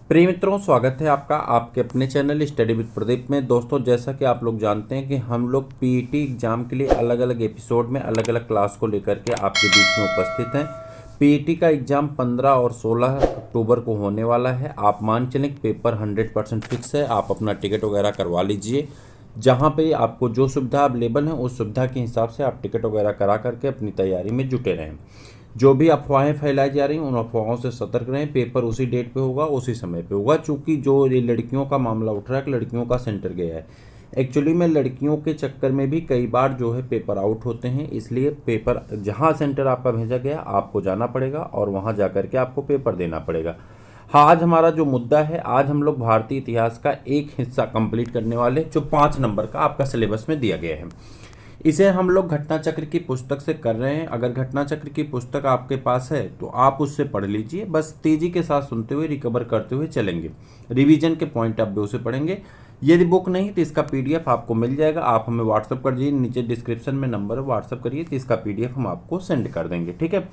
प्रिय मित्रों, स्वागत है आपका आपके अपने चैनल स्टडी विद प्रदीप में। दोस्तों, जैसा कि आप लोग जानते हैं कि हम लोग पीईटी एग्जाम के लिए अलग अलग एपिसोड में अलग अलग क्लास को लेकर के आपके बीच में उपस्थित हैं। पीईटी का एग्ज़ाम 15 और 16 अक्टूबर को होने वाला है। आप मान चलें पेपर 100% फिक्स है। आप अपना टिकट वगैरह करवा लीजिए। जहाँ पे आपको जो सुविधा अवेलेबल है उस सुविधा के हिसाब से आप टिकट वगैरह करा करके अपनी तैयारी में जुटे रहें। जो भी अफवाहें फैलाई जा रही हैं उन अफवाहों से सतर्क रहें। पेपर उसी डेट पे होगा, उसी समय पे होगा। चूँकि जो ये लड़कियों का मामला उठ रहा है कि लड़कियों का सेंटर गया है, एक्चुअली में लड़कियों के चक्कर में भी कई बार जो है पेपर आउट होते हैं। इसलिए पेपर जहाँ सेंटर आपका भेजा गया आपको जाना पड़ेगा और वहाँ जा कर के आपको पेपर देना पड़ेगा। हाँ, आज हमारा जो मुद्दा है, आज हम लोग भारतीय इतिहास का एक हिस्सा कंप्लीट करने वाले जो 5 नंबर का आपका सिलेबस में दिया गया है। इसे हम लोग घटना चक्र की पुस्तक से कर रहे हैं। अगर घटना चक्र की पुस्तक आपके पास है तो आप उससे पढ़ लीजिए। बस तेजी के साथ सुनते हुए रिकवर करते हुए चलेंगे। रिवीजन के पॉइंट ऑफ व्यू से पढ़ेंगे। यदि बुक नहीं तो इसका पीडीएफ आपको मिल जाएगा। आप हमें व्हाट्सअप कर दीजिए, नीचे डिस्क्रिप्शन में नंबर है, व्हाट्सअप करिए तो इसका पीडीएफ हम आपको सेंड कर देंगे। ठीक है।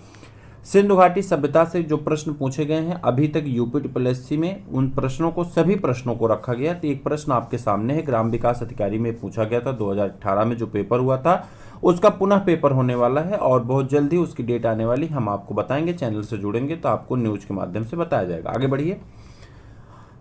सिंधु घाटी सभ्यता से जो प्रश्न पूछे गए हैं अभी तक यूपी में, उन प्रश्नों को सभी प्रश्नों को रखा गया। तो एक प्रश्न आपके सामने है, ग्राम विकास अधिकारी में पूछा गया था 2018 में जो पेपर हुआ था, उसका पुनः पेपर होने वाला है और बहुत जल्दी उसकी डेट आने वाली हम आपको बताएंगे। चैनल से जुड़ेंगे तो आपको न्यूज के माध्यम से बताया जाएगा। आगे बढ़िए।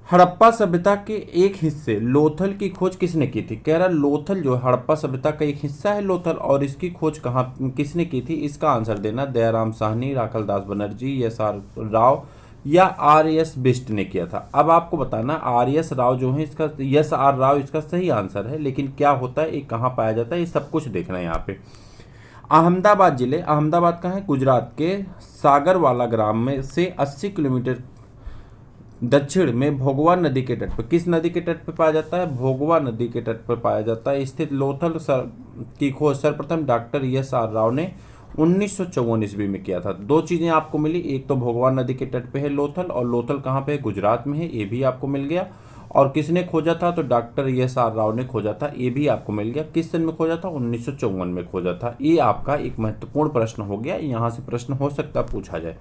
हड़प्पा सभ्यता के एक हिस्से लोथल की खोज किसने की थी? कह रहा लोथल जो हड़प्पा सभ्यता का एक हिस्सा है लोथल, और इसकी खोज कहाँ किसने की थी? इसका आंसर देना। दयाराम साहनी, राखल दास बनर्जी, एस.आर. राव या आर.एस. बिष्ट ने किया था। अब आपको बताना आर.एस. राव जो है इसका, एस.आर. राव इसका सही आंसर है, लेकिन क्या होता है, ये कहाँ पाया जाता है, ये सब कुछ देखना है यहाँ पे। अहमदाबाद जिले, अहमदाबाद कहाँ है? गुजरात के सागरवाला ग्राम में से 80 किलोमीटर दक्षिण में भोगवा नदी के तट पर, किस नदी के तट पर पाया जाता है? भोगवा नदी के तट पर पाया जाता है स्थित लोथल की खोज सर्वप्रथम डॉक्टर एस.आर. राव ने 1954 ईस्वी में किया था। दो चीजें आपको मिली, एक तो भोगवा नदी के तट पे है लोथल, और लोथल कहाँ पे है? गुजरात में है, ये भी आपको मिल गया। और किसने खोजा था? तो डॉक्टर एस.आर. राव ने खोजा था, ये भी आपको मिल गया। किस सन में खोजा था? 1954 में खोजा था। ये आपका एक महत्वपूर्ण प्रश्न हो गया, यहाँ से प्रश्न हो सकता पूछा जाए।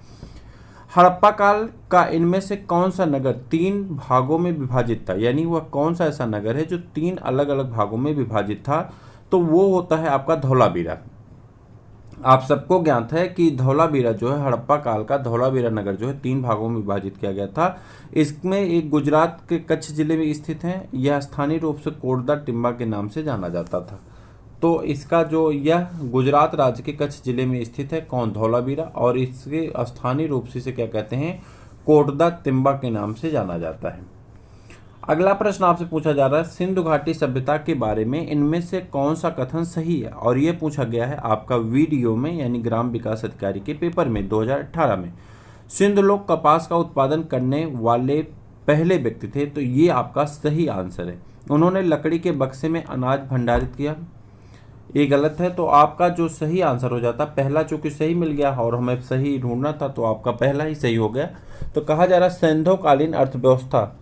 हड़प्पा काल का इनमें से कौन सा नगर 3 भागों में विभाजित था? यानी वह कौन सा ऐसा नगर है जो 3 अलग अलग भागों में विभाजित था? तो वो होता है आपका धौलावीरा। आप सबको ज्ञात है कि धौलावीरा जो है, हड़प्पा काल का धौलावीरा नगर जो है 3 भागों में विभाजित किया गया था। इसमें एक गुजरात के कच्छ जिले में स्थित है। यह स्थानीय रूप से कोटदा टिम्बा के नाम से जाना जाता था। तो इसका जो यह गुजरात राज्य के कच्छ जिले में स्थित है, कौन? धौलावीरा। और इसके स्थानीय रूप से इसे क्या कहते हैं? कोटदा तिम्बा के नाम से जाना जाता है। अगला प्रश्न आपसे पूछा जा रहा है, सिंधु घाटी सभ्यता के बारे में इनमें से कौन सा कथन सही है? और यह पूछा गया है आपका वीडियो में, यानी ग्राम विकास अधिकारी के पेपर में 2018 में। सिंधु लोग कपास का उत्पादन करने वाले पहले व्यक्ति थे, तो ये आपका सही आंसर है। उन्होंने लकड़ी के बक्से में अनाज भंडारित किया, ये गलत है। तो आपका जो सही आंसर हो जाता, पहला चूंकि सही मिल गया और हमें सही ढूंढना था तो आपका पहला ही सही हो गया। तो कहा जा रहा सिंधुकालीन अर्थव्यवस्था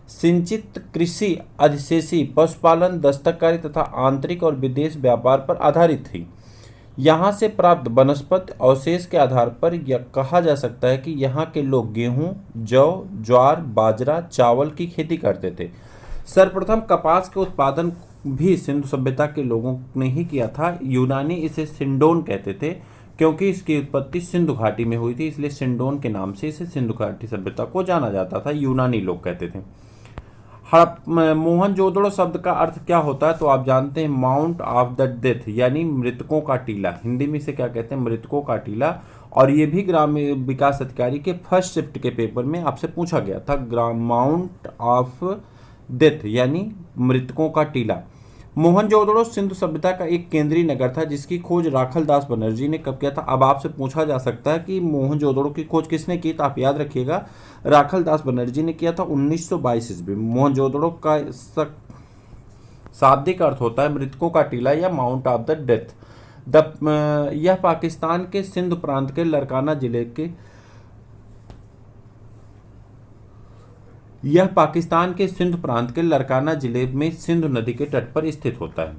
सिंचित कृषि, अधिशेषी, पशुपालन, दस्तकारी तथा आंतरिक और विदेश व्यापार पर आधारित थी। यहाँ से प्राप्त वनस्पति अवशेष के आधार पर यह कहा जा सकता है कि यहाँ के लोग गेहूं, जौ, ज्वार, बाजरा, चावल की खेती करते थे। सर्वप्रथम कपास के उत्पादन भी सिंधु सभ्यता के लोगों ने ही किया था। यूनानी इसे सिंडोन कहते थे, क्योंकि इसकी उत्पत्ति सिंधु घाटी में हुई थी, इसलिए सिंडोन के नाम से इसे सिंधु घाटी सभ्यता को जाना जाता था। यूनानी लोग कहते थे। मोहनजोदड़ो शब्द का अर्थ क्या होता है? तो आप जानते हैं माउंट ऑफ द डेथ, यानी मृतकों का टीला। हिंदी में इसे क्या कहते हैं? मृतकों का टीला। और ये भी ग्राम विकास अधिकारी के फर्स्ट शिफ्ट के पेपर में आपसे पूछा गया था। ग्राम माउंट ऑफ डेथ यानी मृतकों का टीला। मोहनजोदड़ो सिंधु सभ्यता का एक केंद्रीय नगर था जिसकी खोज राखल दास बनर्जी ने कब किया था? अब आपसे पूछा जा सकता है कि मोहनजोदड़ो की खोज किसने की? तो आप याद रखिएगा राखल दास बनर्जी ने किया था 1922 ईस्वी में। मोहनजोदड़ो का शाब्दिक अर्थ होता है मृतकों का टीला या माउंट ऑफ द डेथ। यह पाकिस्तान के सिंध प्रांत के लरकाना जिले के यह पाकिस्तान के सिंध प्रांत के लरकाना जिले में सिंधु नदी के तट पर स्थित होता है।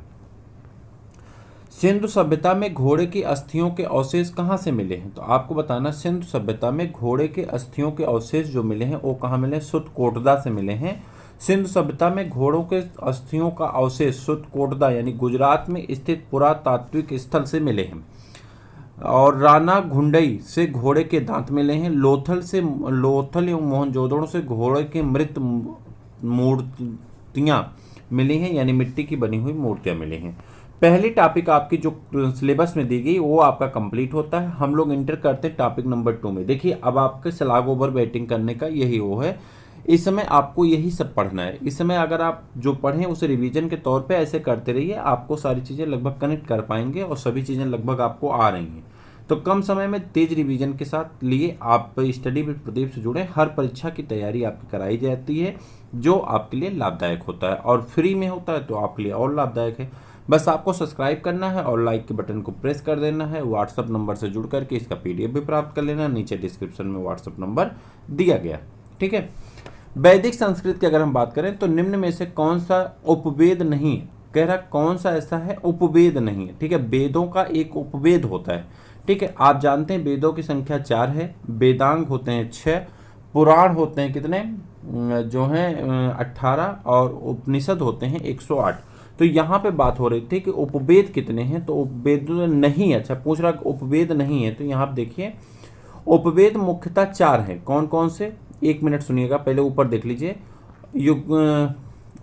सिंधु सभ्यता में घोड़े की अस्थियों के अवशेष कहाँ से मिले हैं? तो आपको बताना, सिंधु सभ्यता में घोड़े के अस्थियों के अवशेष जो मिले हैं वो कहाँ मिले हैं? सुतकोटदा से मिले हैं। सिंधु सभ्यता में घोड़ों के अस्थियों का अवशेष सुतकोटदा यानी गुजरात में स्थित पुरातात्विक स्थल से मिले हैं। और राना घुंडई से घोड़े के दांत मिले हैं। लोथल एवं मोहनजोदड़ो से घोड़े के मृत मूर्तियां मिली हैं, यानी मिट्टी की बनी हुई मूर्तियां मिली हैं। पहली टॉपिक आपकी जो सिलेबस में दी गई वो आपका कंप्लीट होता है। हम लोग इंटर करते हैं टॉपिक नंबर 2 में। देखिए अब आपके स्लैग ओवर बैटिंग करने का यही वो है, इस समय आपको यही सब पढ़ना है। इस समय अगर आप जो पढ़ें उसे रिवीजन के तौर पे ऐसे करते रहिए, आपको सारी चीज़ें लगभग कनेक्ट कर पाएंगे और सभी चीज़ें लगभग आपको आ रही हैं। तो कम समय में तेज रिवीजन के साथ लिए आप स्टडी विद प्रदीप से जुड़े। हर परीक्षा की तैयारी आपकी कराई जाती है जो आपके लिए लाभदायक होता है और फ्री में होता है तो आपके लिए और लाभदायक है। बस आपको सब्सक्राइब करना है और लाइक के बटन को प्रेस कर देना है। व्हाट्सअप नंबर से जुड़ करके इसका PDF भी प्राप्त कर लेना, नीचे डिस्क्रिप्शन में व्हाट्सअप नंबर दिया गया। ठीक है। वैदिक संस्कृत की अगर हम बात करें तो निम्न में से कौन सा उपवेद नहीं है? कह रहा कौन सा ऐसा है उपवेद नहीं है। ठीक है, वेदों का एक उपवेद होता है। ठीक है, आप जानते हैं वेदों की संख्या 4 है, वेदांग होते हैं 6, पुराण होते हैं कितने जो हैं 18 और उपनिषद होते हैं 108। तो यहाँ पे बात हो रही थी कि उपवेद कितने हैं, तो उपवेद नहीं है। अच्छा पूछ रहा उपवेद नहीं है, तो यहाँ आप देखिए उपवेद मुख्यतः 4 हैं। कौन कौन से? 1 मिनट सुनिएगा, पहले ऊपर देख लीजिए।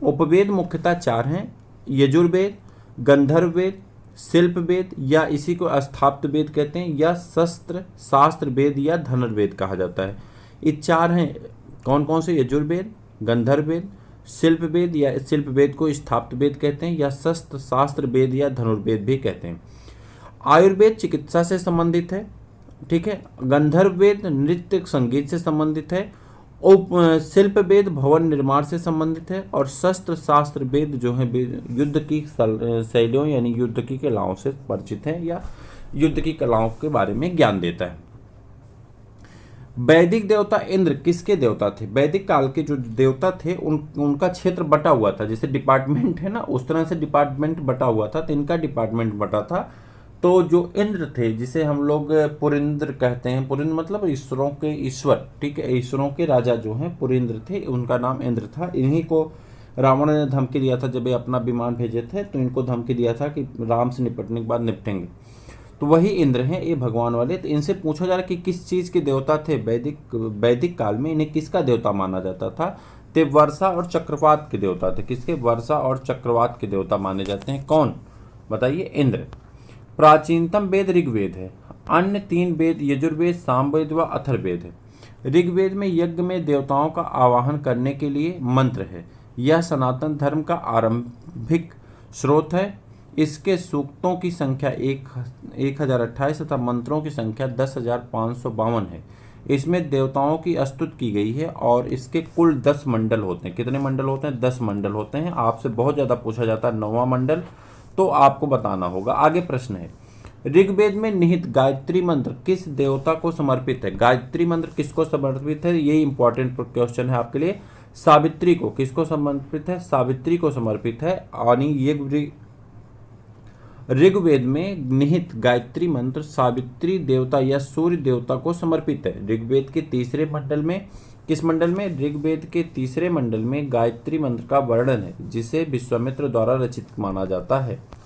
उपवेद मुख्यतः 4 हैं, यजुर्वेद, गंधर्व वेद, शिल्प वेद या इसी को स्थाप्त वेद कहते हैं, या शास्त्र वेद या धनुर्वेद कहा जाता है। ये 4 हैं। कौन कौन से? यजुर्वेद, गंधर्व वेद, शिल्प वेद या शिल्प वेद को स्थाप्त वेद कहते हैं, या शास्त्र वेद या धनुर्वेद भी कहते हैं। आयुर्वेद चिकित्सा से संबंधित है। ठीक है, गंधर्व वेद नृत्य संगीत से संबंधित है, शिल्प वेद भवन निर्माण से संबंधित है, और शास्त्र वेद जो है युद्ध की शैलियों यानी युद्ध की कलाओं से परिचित है या युद्ध की कलाओं के बारे में ज्ञान देता है। वैदिक देवता इंद्र किसके देवता थे? वैदिक काल के जो देवता थे उनका क्षेत्र बटा हुआ था, जैसे डिपार्टमेंट है ना उस तरह से डिपार्टमेंट बटा हुआ था, तो इनका डिपार्टमेंट बटा था। तो जो इंद्र थे जिसे हम लोग पुरिंद्र कहते हैं, पुरिंद्र मतलब ईश्वरों के ईश्वर। ठीक है, ईश्वरों के राजा जो हैं पुरिंद्र थे, उनका नाम इंद्र था। इन्हीं को रावण ने धमकी दिया था, जब ये अपना विमान भेजे थे तो इनको धमकी दिया था कि राम से निपटने के बाद निपटेंगे। तो वही इंद्र हैं, ये भगवान वाले। तो इनसे पूछा जा रहा है कि किस चीज़ के देवता थे वैदिक काल में, इन्हें किसका देवता माना जाता था? तो वर्षा और चक्रवात के देवता थे। किसके? वर्षा और चक्रवात के देवता माने जाते हैं। कौन? बताइए। इंद्र। प्राचीनतम वेद ऋग्वेद है। अन्य 3 वेद यजुर्वेद, सामवेद व अथर्ववेद है। ऋग्वेद में यज्ञ में देवताओं का आवाहन करने के लिए मंत्र है। यह सनातन धर्म का आरंभिक स्रोत है। इसके सूक्तों की संख्या 1028 तथा मंत्रों की संख्या 10,552 है। इसमें देवताओं की स्तुति की गई है और इसके कुल 10 मंडल होते हैं। कितने मंडल होते हैं? 10 मंडल होते हैं। आपसे बहुत ज़्यादा पूछा जाता है 9वां मंडल, तो आपको बताना होगा। आगे प्रश्न है, ऋग्वेद में निहित गायत्री मंत्र किस देवता को समर्पित है? गायत्री मंत्र किसको समर्पित है? ये इंपॉर्टेंट क्वेश्चन है आपके लिए। सावित्री को। किसको समर्पित है? सावित्री को समर्पित है। यानी ऋग्वेद में निहित गायत्री मंत्र सावित्री देवता या सूर्य देवता को समर्पित है। ऋग्वेद के 3रे मंडल में, किस मंडल में? ऋग्वेद के 3रे मंडल में गायत्री मंत्र का वर्णन है, जिसे विश्वामित्र द्वारा रचित माना जाता है।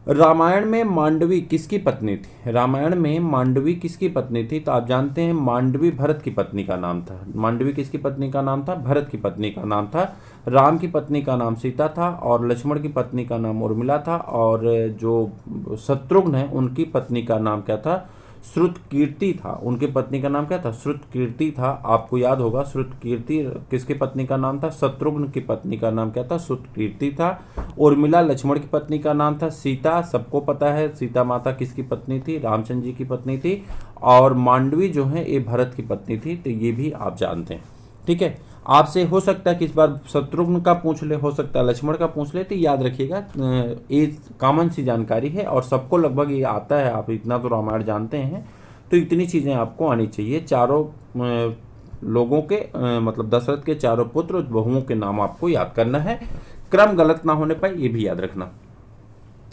रामायण में मांडवी किसकी पत्नी थी? रामायण में मांडवी किसकी पत्नी थी? तो आप जानते हैं मांडवी भरत की पत्नी का नाम था। मांडवी किसकी पत्नी का नाम था? भरत की पत्नी का नाम था। राम की पत्नी का नाम सीता था और लक्ष्मण की पत्नी का नाम उर्मिला था, और जो शत्रुघ्न है उनकी पत्नी का नाम क्या था? श्रुतकीर्ति था। उनकी पत्नी का नाम क्या था? श्रुतकीर्ति था। आपको याद होगा श्रुतकीर्ति किसकी पत्नी का नाम था? शत्रुघ्न की पत्नी का नाम क्या था? श्रुतकीर्ति था। उर्मिला लक्ष्मण की पत्नी का नाम था। सीता सबको पता है, सीता माता किसकी पत्नी थी? रामचंद्र जी की पत्नी थी। और मांडवी जो है ये भरत की पत्नी थी। तो ये भी आप जानते हैं। ठीक है, आपसे हो सकता है कि इस बार शत्रुघ्न का पूछ ले, हो सकता है लक्ष्मण का पूछ ले, तो याद रखिएगा ये कॉमन सी जानकारी है और सबको लगभग ये आता है। आप इतना तो रामायण जानते हैं, तो इतनी चीज़ें आपको आनी चाहिए। चारों लोगों के मतलब दशरथ के चारों पुत्र बहुओं के नाम आपको याद करना है। क्रम गलत ना होने पाए ये भी याद रखना।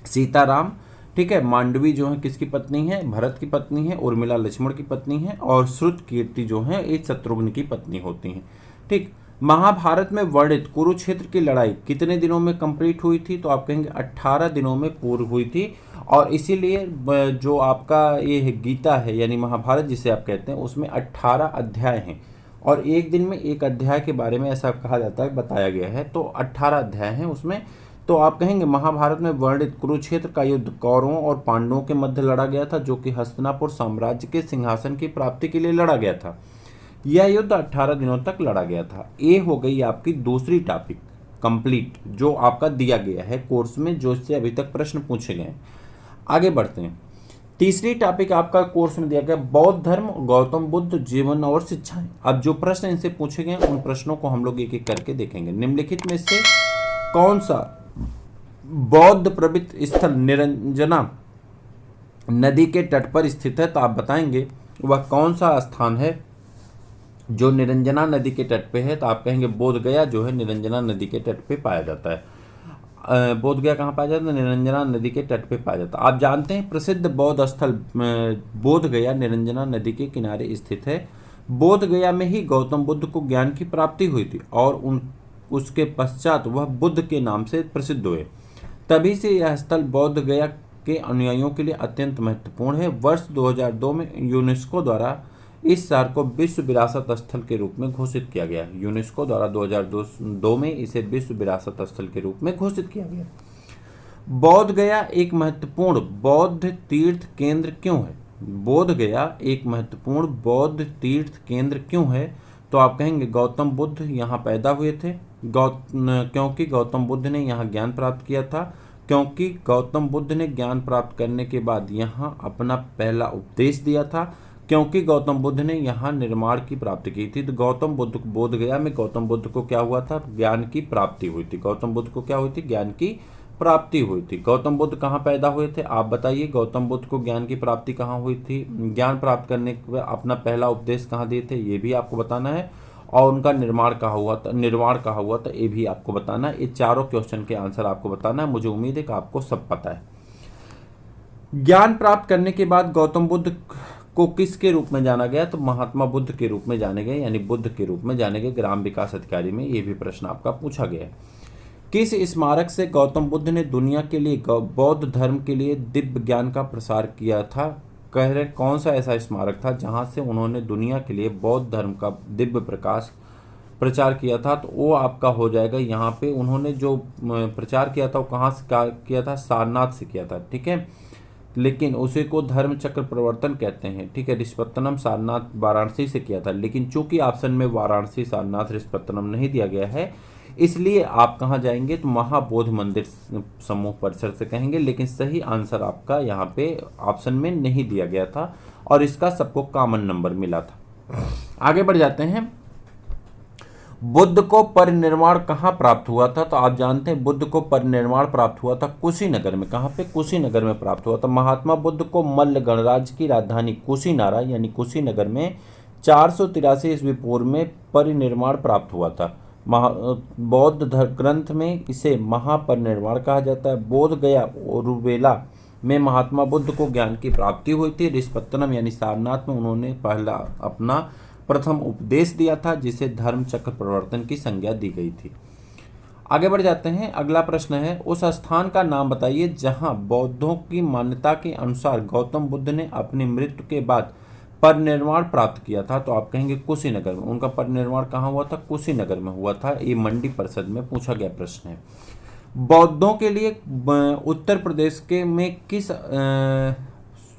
सीताराम, ठीक है। मांडवी जो है किसकी पत्नी है, भरत की पत्नी है। उर्मिला लक्ष्मण की पत्नी है। और श्रुत कीर्ति जो है ये शत्रुघ्न की पत्नी होती हैं, ठीक। महाभारत में वर्णित कुरुक्षेत्र की लड़ाई कितने दिनों में कंप्लीट हुई थी, तो आप कहेंगे 18 दिनों में पूर्ण हुई थी। और इसीलिए जो आपका ये गीता है यानी महाभारत जिसे आप कहते हैं उसमें 18 अध्याय हैं और एक दिन में एक अध्याय के बारे में ऐसा कहा जाता है, बताया गया है। तो 18 अध्याय हैं उसमें। तो आप कहेंगे महाभारत में वर्णित कुरुक्षेत्र का युद्ध कौरवों और पांडवों के मध्य लड़ा गया था, जो कि हस्तिनापुर साम्राज्य के सिंहासन की प्राप्ति के लिए लड़ा गया था। यह युद्ध 18 दिनों तक लड़ा गया था। ये हो गई आपकी दूसरी टॉपिक कंप्लीट, जो आपका दिया गया है कोर्स में, जो इससे अभी तक प्रश्न पूछे गए हैं। आगे बढ़ते हैं। तीसरी टॉपिक आपका कोर्स में दिया गया बौद्ध धर्म, गौतम बुद्ध, जीवन और शिक्षाएं। अब जो प्रश्न इनसे पूछे गए उन प्रश्नों को हम लोग एक एक करके देखेंगे। निम्नलिखित में से कौन सा बौद्ध पवित्र स्थल निरंजना नदी के तट पर स्थित है, तो आप बताएंगे वह कौन सा स्थान है जो निरंजना नदी के तट पे है। तो आप कहेंगे बोध गया जो है निरंजना नदी के तट पे पाया जाता है। बोध गया कहाँ पाया जाता है, निरंजना नदी के तट पे पाया जाता है। आप जानते हैं प्रसिद्ध बौद्ध स्थल बोध गया निरंजना नदी के किनारे स्थित है। बोध गया में ही गौतम बुद्ध को ज्ञान की प्राप्ति हुई थी और उसके पश्चात वह बुद्ध के नाम से प्रसिद्ध हुए। तभी से यह स्थल बोध गया के अनुयायियों के लिए अत्यंत महत्वपूर्ण है। वर्ष 2002 में यूनेस्को द्वारा इस शहर को विश्व विरासत स्थल के रूप में घोषित किया गया। यूनेस्को द्वारा 2002 में इसे विश्व विरासत स्थल के रूप में घोषित किया गया। बोध गया एक महत्वपूर्ण बौद्ध तीर्थ केंद्र क्यों है? बोध गया एक महत्वपूर्ण बौद्ध तीर्थ केंद्र क्यों है? तो आप कहेंगे गौतम बुद्ध यहाँ पैदा हुए थे, क्योंकि गौतम बुद्ध ने यहाँ ज्ञान प्राप्त किया था, क्योंकि गौतम बुद्ध ने ज्ञान प्राप्त करने के बाद यहाँ अपना पहला उपदेश दिया था, क्योंकि गौतम बुद्ध ने यहाँ निर्माण की प्राप्ति की थी। तो गौतम बुद्ध बोध गया में गौतम बुद्ध को क्या हुआ था, ज्ञान की प्राप्ति हुई थी। गौतम बुद्ध को क्या हुई थी, ज्ञान की प्राप्ति हुई थी। गौतम बुद्ध कहाँ पैदा हुए थे, आप बताइए। गौतम बुद्ध को ज्ञान की प्राप्ति कहाँ हुई थी, ज्ञान प्राप्त करने के अपना पहला उपदेश कहाँ दिए थे, ये भी आपको बताना है। और उनका निर्माण कहाँ हुआ था, ये भी आपको बताना है। ये चारों क्वेश्चन के आंसर आपको बताना है। मुझे उम्मीद है कि आपको सब पता है। ज्ञान प्राप्त करने के बाद गौतम बुद्ध को किसके रूप में जाना गया, तो महात्मा बुद्ध के रूप में जाने गए, यानी बुद्ध के रूप में जाने गए। ग्राम विकास अधिकारी में ये भी प्रश्न आपका पूछा गया है। किस स्मारक से गौतम बुद्ध ने दुनिया के लिए बौद्ध धर्म के लिए दिव्य ज्ञान का प्रसार किया था? कह रहे कौन सा ऐसा स्मारक था जहां से उन्होंने दुनिया के लिए बौद्ध धर्म का दिव्य प्रचार किया था? तो वो आपका हो जाएगा, यहाँ पे उन्होंने जो प्रचार किया था वो कहाँ से किया था, सारनाथ से किया था, ठीक है। लेकिन उसे को धर्म चक्र प्रवर्तन कहते हैं, ठीक है। ऋषपत्तनम सारनाथ वाराणसी से किया था, लेकिन चूंकि ऑप्शन में वाराणसी सारनाथ ऋषपत्तनम नहीं दिया गया है, इसलिए आप कहाँ जाएंगे, तो महाबोध मंदिर समूह परिसर से कहेंगे। लेकिन सही आंसर आपका यहाँ पे ऑप्शन में नहीं दिया गया था और इसका सबको कॉमन नंबर मिला था। आगे बढ़ जाते हैं। बुद्ध को परिनिर्वाण कहाँ प्राप्त हुआ था? तो आप जानते हैं बुद्ध को परिनिर्वाण प्राप्त हुआ था कुशीनगर में। कहाँ पे? कुशीनगर में प्राप्त हुआ था। महात्मा बुद्ध को मल्ल गणराज्य की राजधानी कुशीनारा यानी कुशीनगर में 483 ईस्वी पूर्व में परिनिर्वाण प्राप्त हुआ था। बौद्ध ग्रंथ में इसे महापरिनिर्वाण कहा जाता है। बोध गया ओरुवेला में महात्मा बुद्ध को ज्ञान की प्राप्ति हुई थी। ऋषपत्तनम यानी सारनाथ में उन्होंने पहला अपना प्रथम उपदेश दिया था, जिसे धर्म चक्र प्रवर्तन की संज्ञा दी गई थी। आगे बढ़ जाते हैं। अगला प्रश्न है, उस स्थान का नाम बताइए जहां बौद्धों की मान्यता के अनुसार गौतम बुद्ध ने अपनी मृत्यु के बाद परिनिर्वाण प्राप्त किया था। तो आप कहेंगे कुशीनगर में। उनका परिनिर्वाण कहाँ हुआ था? कुशीनगर में हुआ था। ये मंडी परिषद में पूछा गया प्रश्न है। बौद्धों के लिए उत्तर प्रदेश के में किस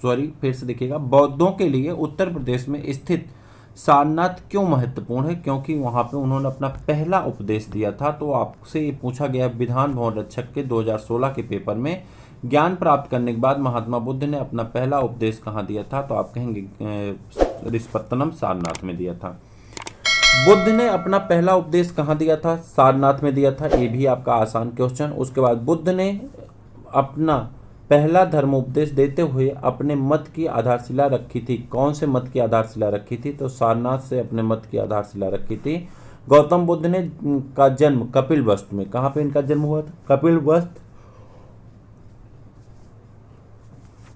फिर से देखिएगा। बौद्धों के लिए उत्तर प्रदेश में स्थित सारनाथ क्यों महत्वपूर्ण है? क्योंकि वहां पे उन्होंने अपना पहला उपदेश दिया था। तो आपसे ये पूछा गया विधान भवन रक्षक के 2016 के पेपर में, ज्ञान प्राप्त करने के बाद महात्मा बुद्ध ने अपना पहला उपदेश कहाँ दिया था? तो आप कहेंगे ऋषपत्तनम सारनाथ में दिया था। बुद्ध ने अपना पहला उपदेश कहाँ दिया था? सारनाथ में दिया था। ये भी आपका आसान क्वेश्चन। उसके बाद बुद्ध ने अपना पहला धर्मोपदेश देते हुए अपने मत की आधारशिला रखी थी। कौन से मत की आधारशिला रखी थी? तो सारनाथ से अपने मत की आधारशिला रखी थी। गौतम बुद्ध ने का जन्म कपिलवस्तु में, कहाँ पे इनका जन्म हुआ था? कपिलवस्तु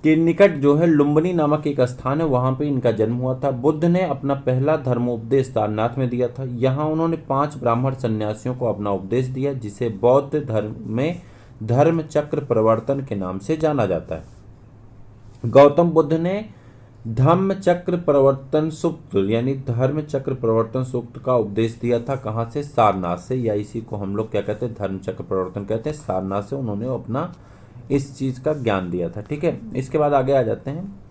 के निकट जो है लुम्बिनी नामक एक स्थान है, वहाँ पे इनका जन्म हुआ था। बुद्ध ने अपना पहला धर्मोपदेश सारनाथ में दिया था। यहाँ उन्होंने 5 ब्राह्मण सन्यासियों को अपना उपदेश दिया, जिसे बौद्ध धर्म में धर्म चक्र प्रवर्तन के नाम से जाना जाता है। गौतम बुद्ध ने धम्म चक्र प्रवर्तन सूक्त यानी धर्म चक्र प्रवर्तन सूक्त का उपदेश दिया था। कहाँ से? सारनाथ से, या इसी को हम लोग क्या कहते हैं? धर्म चक्र प्रवर्तन कहते हैं। सारनाथ से उन्होंने अपना इस चीज का ज्ञान दिया था। ठीक है, इसके बाद आगे आ जाते हैं।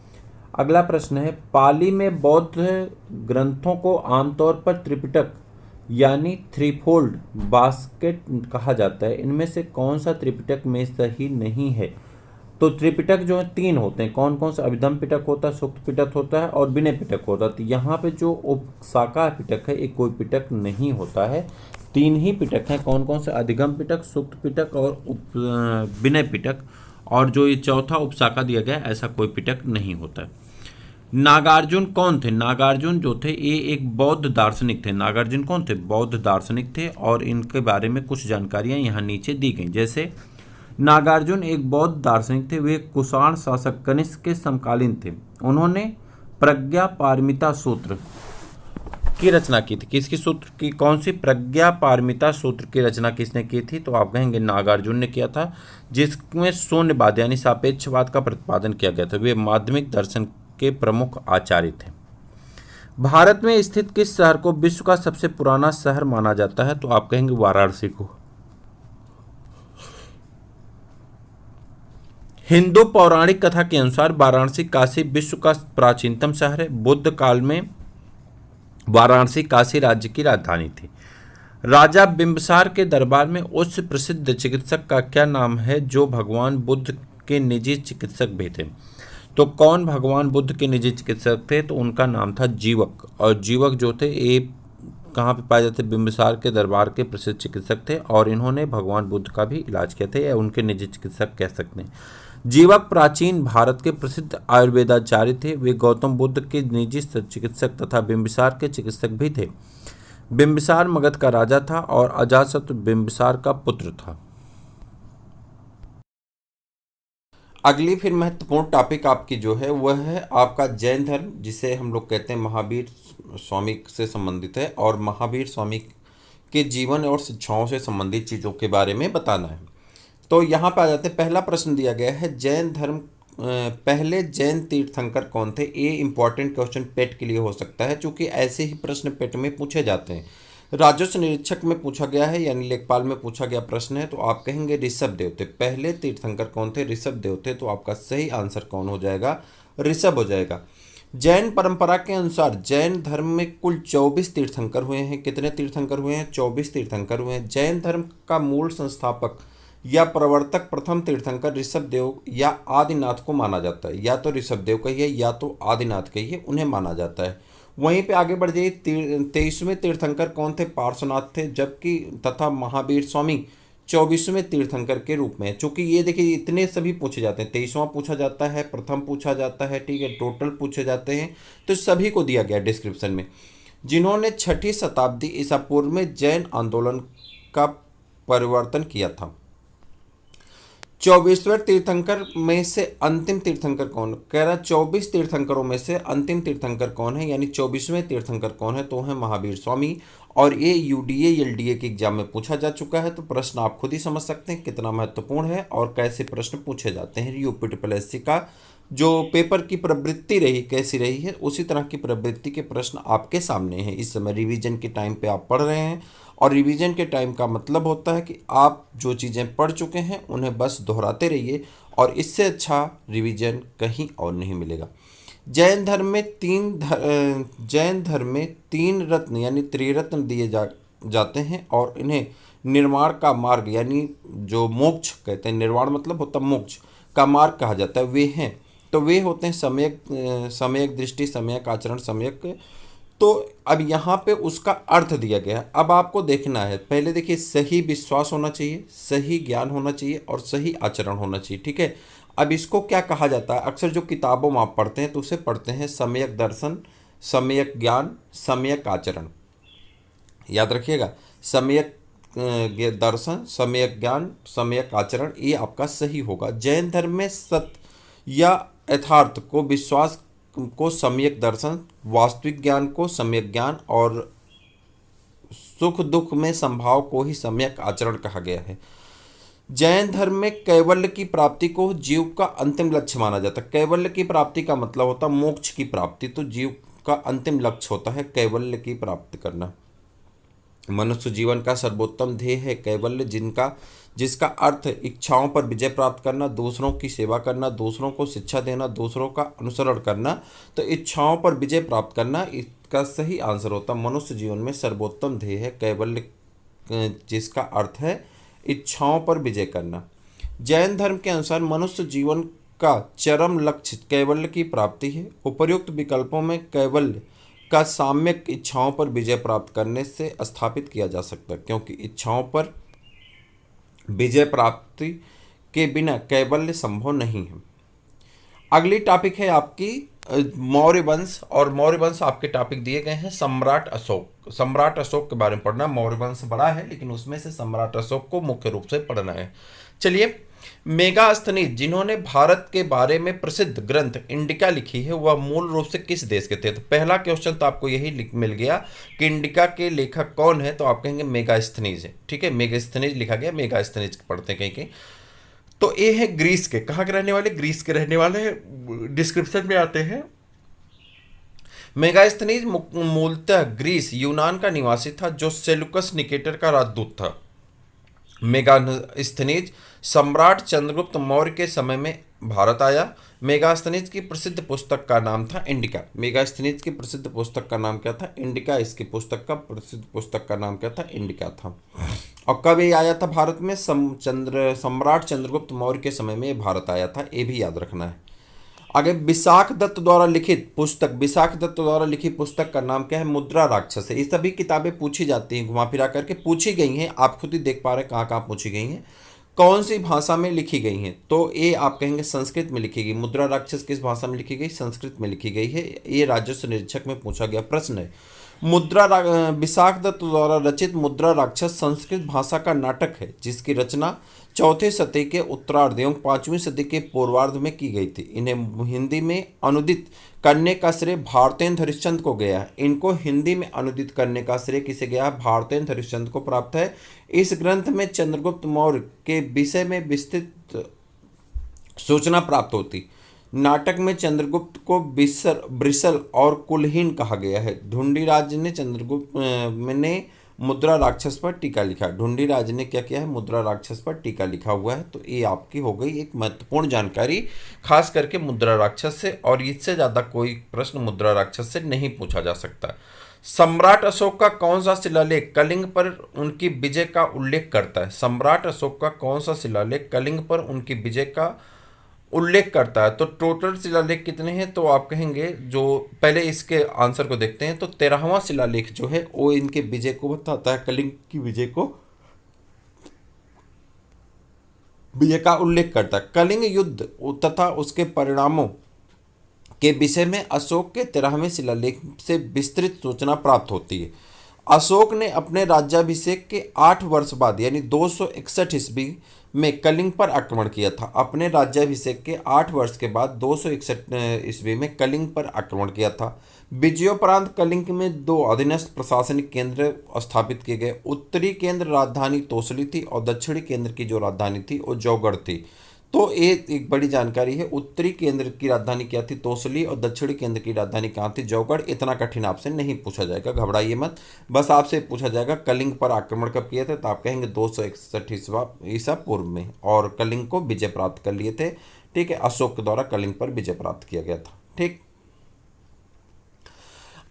अगला प्रश्न है, पाली में बौद्ध ग्रंथों को आमतौर पर त्रिपिटक यानी थ्रीफोल्ड बास्केट कहा जाता है। इनमें से कौन सा त्रिपिटक में सही नहीं है? तो त्रिपिटक जो है 3 होते हैं। कौन कौन सा? अभिधम पिटक होता है, सुक्त पिटक होता है और विनय पिटक होता है। तो यहाँ पे जो उपशाखा पिटक है, एक कोई पिटक नहीं होता है। 3 ही पिटक हैं। कौन कौन से? अधिगम पिटक, सुक्त पिटक और विनय पिटक। और जो ये चौथा उपशाखा दिया गया, ऐसा कोई पिटक नहीं होता है। नागार्जुन कौन थे? नागार्जुन जो थे ये एक बौद्ध दार्शनिक थे। नागार्जुन कौन थे? बौद्ध दार्शनिक थे और इनके बारे में कुछ जानकारियां यहाँ नीचे दी गई। जैसे नागार्जुन एक बौद्ध दार्शनिक थे। वे कुषाण शासक कनिष्क के समकालीन थे। उन्होंने प्रज्ञा पारमिता सूत्र की रचना की थी। किसकी सूत्र की? कौन सी? प्रज्ञा पारमिता सूत्र की रचना किसने की थी? तो आप कहेंगे नागार्जुन ने किया था, जिसमें शून्यवाद यानी सापेक्षवाद का प्रतिपादन किया गया था। वे माध्यमिक दर्शन के प्रमुख आचार्य थे। भारत में स्थित किस शहर को विश्व का सबसे पुराना शहर माना जाता है? तो आप कहेंगे वाराणसी को। हिंदू पौराणिक कथा के अनुसार वाराणसी काशी विश्व का प्राचीनतम शहर है। बुद्ध काल में वाराणसी काशी राज्य की राजधानी थी। राजा बिंबिसार के दरबार में उस प्रसिद्ध चिकित्सक का क्या नाम है जो भगवान बुद्ध के निजी चिकित्सक भी थे? तो कौन भगवान बुद्ध के निजी चिकित्सक थे? तो उनका नाम था जीवक। और जीवक जो थे ये कहाँ पे पाए जाते? बिंबिसार के दरबार के प्रसिद्ध चिकित्सक थे और इन्होंने भगवान बुद्ध का भी इलाज किया था, या उनके निजी चिकित्सक कह सकते हैं। जीवक प्राचीन भारत के प्रसिद्ध आयुर्वेदाचार्य थे। वे गौतम बुद्ध के निजी चिकित्सक तथा बिंबिसार के चिकित्सक भी थे। बिंबिसार मगध का राजा था और अजातशत्रु बिंबिसार का पुत्र था। अगली फिर महत्वपूर्ण टॉपिक आपकी जो है वह है आपका जैन धर्म, जिसे हम लोग कहते हैं महावीर स्वामी से संबंधित है, और महावीर स्वामी के जीवन और शिक्षाओं से संबंधित चीज़ों के बारे में बताना है। तो यहाँ पे आ जाते हैं। पहला प्रश्न दिया गया है, जैन धर्म पहले जैन तीर्थंकर कौन थे? ये इंपॉर्टेंट क्वेश्चन पेट के लिए हो सकता है, क्योंकि ऐसे ही प्रश्न पेट में पूछे जाते हैं। राजस्व निरीक्षक में पूछा गया है, यानी लेखपाल में पूछा गया प्रश्न है। तो आप कहेंगे ऋषभ देव थे। पहले तीर्थंकर कौन थे? ऋषभ देव थे। तो आपका सही आंसर कौन हो जाएगा? ऋषभ हो जाएगा। जैन परंपरा के अनुसार जैन धर्म में कुल 24 तीर्थंकर हुए हैं। कितने तीर्थंकर हुए हैं? 24 तीर्थंकर हुए हैं। जैन धर्म का मूल संस्थापक या प्रवर्तक प्रथम तीर्थंकर ऋषभ देव या आदिनाथ को माना जाता है। या तो ऋषभ देव कहिए या तो आदिनाथ कहिए, उन्हें माना जाता है। वहीं पे आगे बढ़ जाइए। 23वें तीर्थंकर कौन थे? पार्श्वनाथ थे। जबकि तथा महावीर स्वामी 24वें तीर्थंकर के रूप में। चूंकि ये देखिए इतने सभी पूछे जाते हैं, 23वां पूछा जाता है, प्रथम पूछा जाता है, ठीक है, टोटल पूछे जाते हैं, तो सभी को दिया गया डिस्क्रिप्शन में। जिन्होंने 6ठी शताब्दी ईसा पूर्व में जैन आंदोलन का परिवर्तन किया था। 24वें तीर्थंकर में से अंतिम तीर्थंकर कौन? कह रहा 24 तीर्थंकरों में से अंतिम तीर्थंकर कौन है, यानी 24वें तीर्थंकर कौन है? तो है महावीर स्वामी। और ये यूडीए एलडीए के एग्जाम में पूछा जा चुका है। तो प्रश्न आप खुद ही समझ सकते हैं कितना महत्वपूर्ण है और कैसे प्रश्न पूछे जाते हैं। यूपीटीपीएससी का जो पेपर की प्रवृत्ति रही कैसी रही है, उसी तरह की प्रवृत्ति के प्रश्न आपके सामने हैं। इस समय रिवीजन के टाइम पे आप पढ़ रहे हैं, और रिवीजन के टाइम का मतलब होता है कि आप जो चीज़ें पढ़ चुके हैं उन्हें बस दोहराते रहिए, और इससे अच्छा रिवीजन कहीं और नहीं मिलेगा। जैन धर्म में तीन रत्न यानी त्रिरत्न दिए जाते हैं, और इन्हें निर्वाण का मार्ग यानी जो मोक्ष कहते हैं, निर्वाण मतलब होता मोक्ष का मार्ग कहा जाता है। वे हैं, तो वे होते हैं सम्यक दृष्टि, सम्यक आचरण, सम्यक। तो अब यहाँ पे उसका अर्थ दिया गया है। अब आपको देखना है, पहले देखिए सही विश्वास होना चाहिए, सही ज्ञान होना चाहिए और सही आचरण होना चाहिए, ठीक है। अब इसको क्या कहा जाता है? अक्सर जो किताबों में आप पढ़ते हैं तो उसे पढ़ते हैं सम्यक दर्शन, सम्यक ज्ञान, सम्यक आचरण। याद रखिएगा, सम्यक दर्शन, सम्यक ज्ञान, सम्यक आचरण, ये आपका सही होगा। जैन धर्म में सत्य या यथार्थ को विश्वास को सम्यक दर्शन, वास्तविक ज्ञान को सम्यक ज्ञान और सुख दुख में संभाव को ही सम्यक आचरण कहा गया है। जैन धर्म में कैवल्य की प्राप्ति को जीव का अंतिम लक्ष्य माना जाता है। कैवल्य की प्राप्ति का मतलब होता है मोक्ष की प्राप्ति, तो जीव का अंतिम लक्ष्य होता है कैवल्य की प्राप्ति करना। मनुष्य जीवन का सर्वोत्तम ध्येय है कैवल्य, जिसका अर्थ इच्छाओं पर विजय प्राप्त करना, दूसरों की सेवा करना, दूसरों को शिक्षा देना, दूसरों का अनुसरण करना। तो इच्छाओं पर विजय प्राप्त करना इसका सही आंसर होता है मनुष्य जीवन में सर्वोत्तम ध्येय है कैवल्य, जिसका अर्थ है इच्छाओं पर विजय करना। जैन धर्म के अनुसार मनुष्य जीवन का चरम लक्ष्य कैवल्य की प्राप्ति है। उपर्युक्त विकल्पों में कैवल्य का साम्यक इच्छाओं पर विजय प्राप्त करने से स्थापित किया जा सकता है, क्योंकि इच्छाओं पर विजय प्राप्ति के बिना कैवल्य संभव नहीं है। अगली टॉपिक है आपकी मौर्य वंश, और मौर्य वंश आपके टॉपिक दिए गए हैं सम्राट अशोक। सम्राट अशोक के बारे में पढ़ना। मौर्य वंश बड़ा है लेकिन उसमें से सम्राट अशोक को मुख्य रूप से पढ़ना है। चलिए, मेगास्थनीज जिन्होंने भारत के बारे में प्रसिद्ध ग्रंथ इंडिका लिखी है वह मूल रूप से किस देश के थे? तो पहला क्वेश्चन तो आपको यही मिल गया कि इंडिका के लेखक कौन है, तो आप कहेंगे मेगास्थनीज है। ठीक है, मेगास्थनीज लिखा गया, मेगास्थनीज पढ़ते हैं कहीं। तो ये है ग्रीस के, कहाँ के रहने वाले? ग्रीस के रहने वाले, डिस्क्रिप्शन में आते हैं। मेगास्थनीज मूलतः ग्रीस यूनान का निवासी था जो सेलुकस निकेटर का राजदूत था। मेगास्थनीज सम्राट चंद्रगुप्त मौर्य के समय में भारत आया। मेगास्थनीज की प्रसिद्ध पुस्तक का नाम था इंडिका। मेगास्थनीज की प्रसिद्ध पुस्तक का नाम क्या था? इंडिका। इसकी पुस्तक का प्रसिद्ध पुस्तक का नाम क्या था? इंडिका था। और कब ये आया था भारत में? सम्राट चंद्रगुप्त मौर्य के समय में ये भारत आया था, ये भी याद रखना है। आगे, विशाख दत्त द्वारा लिखित पुस्तक, विशाख दत्त द्वारा लिखी पुस्तक का नाम क्या है? मुद्रा राक्षस है। ये सभी किताबें पूछी जाती हैं, घुमा फिरा करके पूछी गई हैं, आप खुद ही देख पा रहे हैं कहाँ कहाँ पूछी गई हैं, कौन सी भाषा में लिखी गई हैं। तो ये आप कहेंगे संस्कृत में लिखी गई। मुद्रा राक्षस किस भाषा में लिखी गई? संस्कृत में लिखी गई है। ये राजस्व निरीक्षक में पूछा गया प्रश्न है। विशाख दत्त द्वारा रचित मुद्रा राक्षस संस्कृत भाषा का नाटक है जिसकी रचना 4वीं सदी के उत्तरार्ध एवं 5वीं सदी के पूर्वार्ध में की गई थी। इन्हें हिंदी में अनुदित करने का श्रेय भारतेंद्र हरिश्चंद्र को गया है। इनको हिंदी में अनुदित करने का श्रेय किसे गया है? भारतेंद्र हरिश्चंद्र को प्राप्त है। इस ग्रंथ में चंद्रगुप्त मौर्य के विषय में विस्तृत सूचना प्राप्त होती। नाटक में चंद्रगुप्त को ब्रिसल और कुलहीन कहा गया है। ढूंढीराज ने ने मुद्रा राक्षस पर टीका लिखा। ढूंढीराज ने क्या किया है? मुद्रा राक्षस पर टीका लिखा हुआ है। तो ये आपकी हो गई एक महत्वपूर्ण जानकारी, खास करके मुद्रा राक्षस से, और इससे ज़्यादा कोई प्रश्न मुद्रा राक्षस से नहीं पूछा जा सकता। सम्राट अशोक का कौन सा शिलालेख कलिंग पर उनकी विजय का उल्लेख करता है? सम्राट अशोक का कौन सा शिलालेख कलिंग पर उनकी विजय का उल्लेख करता है? तो टोटल शिलालेख कितने हैं? तो आप कहेंगे, जो पहले इसके आंसर को देखते हैं, तो 13वां शिलालेख जो है वो इनके विजय को बताता है, कलिंग की विजय का उल्लेख करता है। कलिंग युद्ध तथा उसके परिणामों के विषय में अशोक के 13वें शिलालेख से विस्तृत सूचना प्राप्त होती है। अशोक ने अपने राज्याभिषेक के 8 वर्ष बाद यानी 261 ईस्वी में कलिंग पर आक्रमण किया था। अपने राज्याभिषेक के 8 वर्ष के बाद 261 ईस्वी में कलिंग पर आक्रमण किया था। विजयोपरांत कलिंग में 2 अधीनस्थ प्रशासनिक केंद्र स्थापित किए गए। उत्तरी केंद्र राजधानी तोसली थी और दक्षिणी केंद्र की जो राजधानी थी वो जौगढ़ थी। तो ये एक बड़ी जानकारी है। उत्तरी केंद्र की राजधानी क्या थी? तोसली, और दक्षिणी केंद्र की राजधानी कहाँ थी? जौगढ़। इतना कठिन आपसे नहीं पूछा जाएगा, घबराइए मत। बस आपसे पूछा जाएगा कलिंग पर आक्रमण कब किए थे, तो आप कहेंगे 261 ईसा पूर्व में, और कलिंग को विजय प्राप्त कर लिए थे। ठीक है, अशोक के द्वारा कलिंग पर विजय प्राप्त किया गया था। ठीक,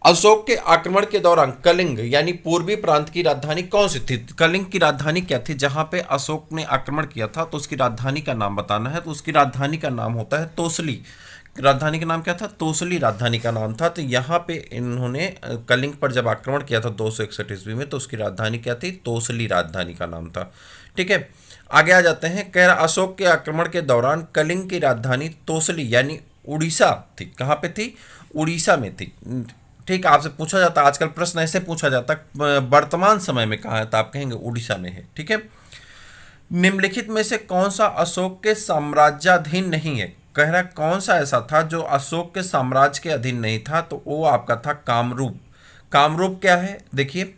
अशोक के आक्रमण के दौरान कलिंग यानी पूर्वी प्रांत की राजधानी कौन सी थी? कलिंग की राजधानी क्या थी जहां पे अशोक ने आक्रमण किया था? तो उसकी राजधानी का नाम बताना है। तो उसकी राजधानी का नाम होता है तोसली। राजधानी का नाम क्या था? तोसली राजधानी का नाम था। तो यहाँ पे इन्होंने कलिंग पर जब आक्रमण किया था 261 ईस्वी में, तो उसकी राजधानी क्या थी? तोसली राजधानी का नाम था। ठीक है, आगे आ जाते हैं। कह रहा अशोक के आक्रमण के दौरान कलिंग की राजधानी तोसली यानी उड़ीसा थी। कहाँ पे थी? उड़ीसा में थी। ठीक, आपसे पूछा जाता, आजकल प्रश्न ऐसे पूछा जाता वर्तमान समय में कहाँ है, तो आप कहेंगे उड़ीसा में है। ठीक है, निम्नलिखित में से कौन सा अशोक के साम्राज्याधीन नहीं है? कह रहा कौन सा ऐसा था जो अशोक के साम्राज्य के अधीन नहीं था, तो वो आपका था कामरूप। कामरूप क्या है, देखिए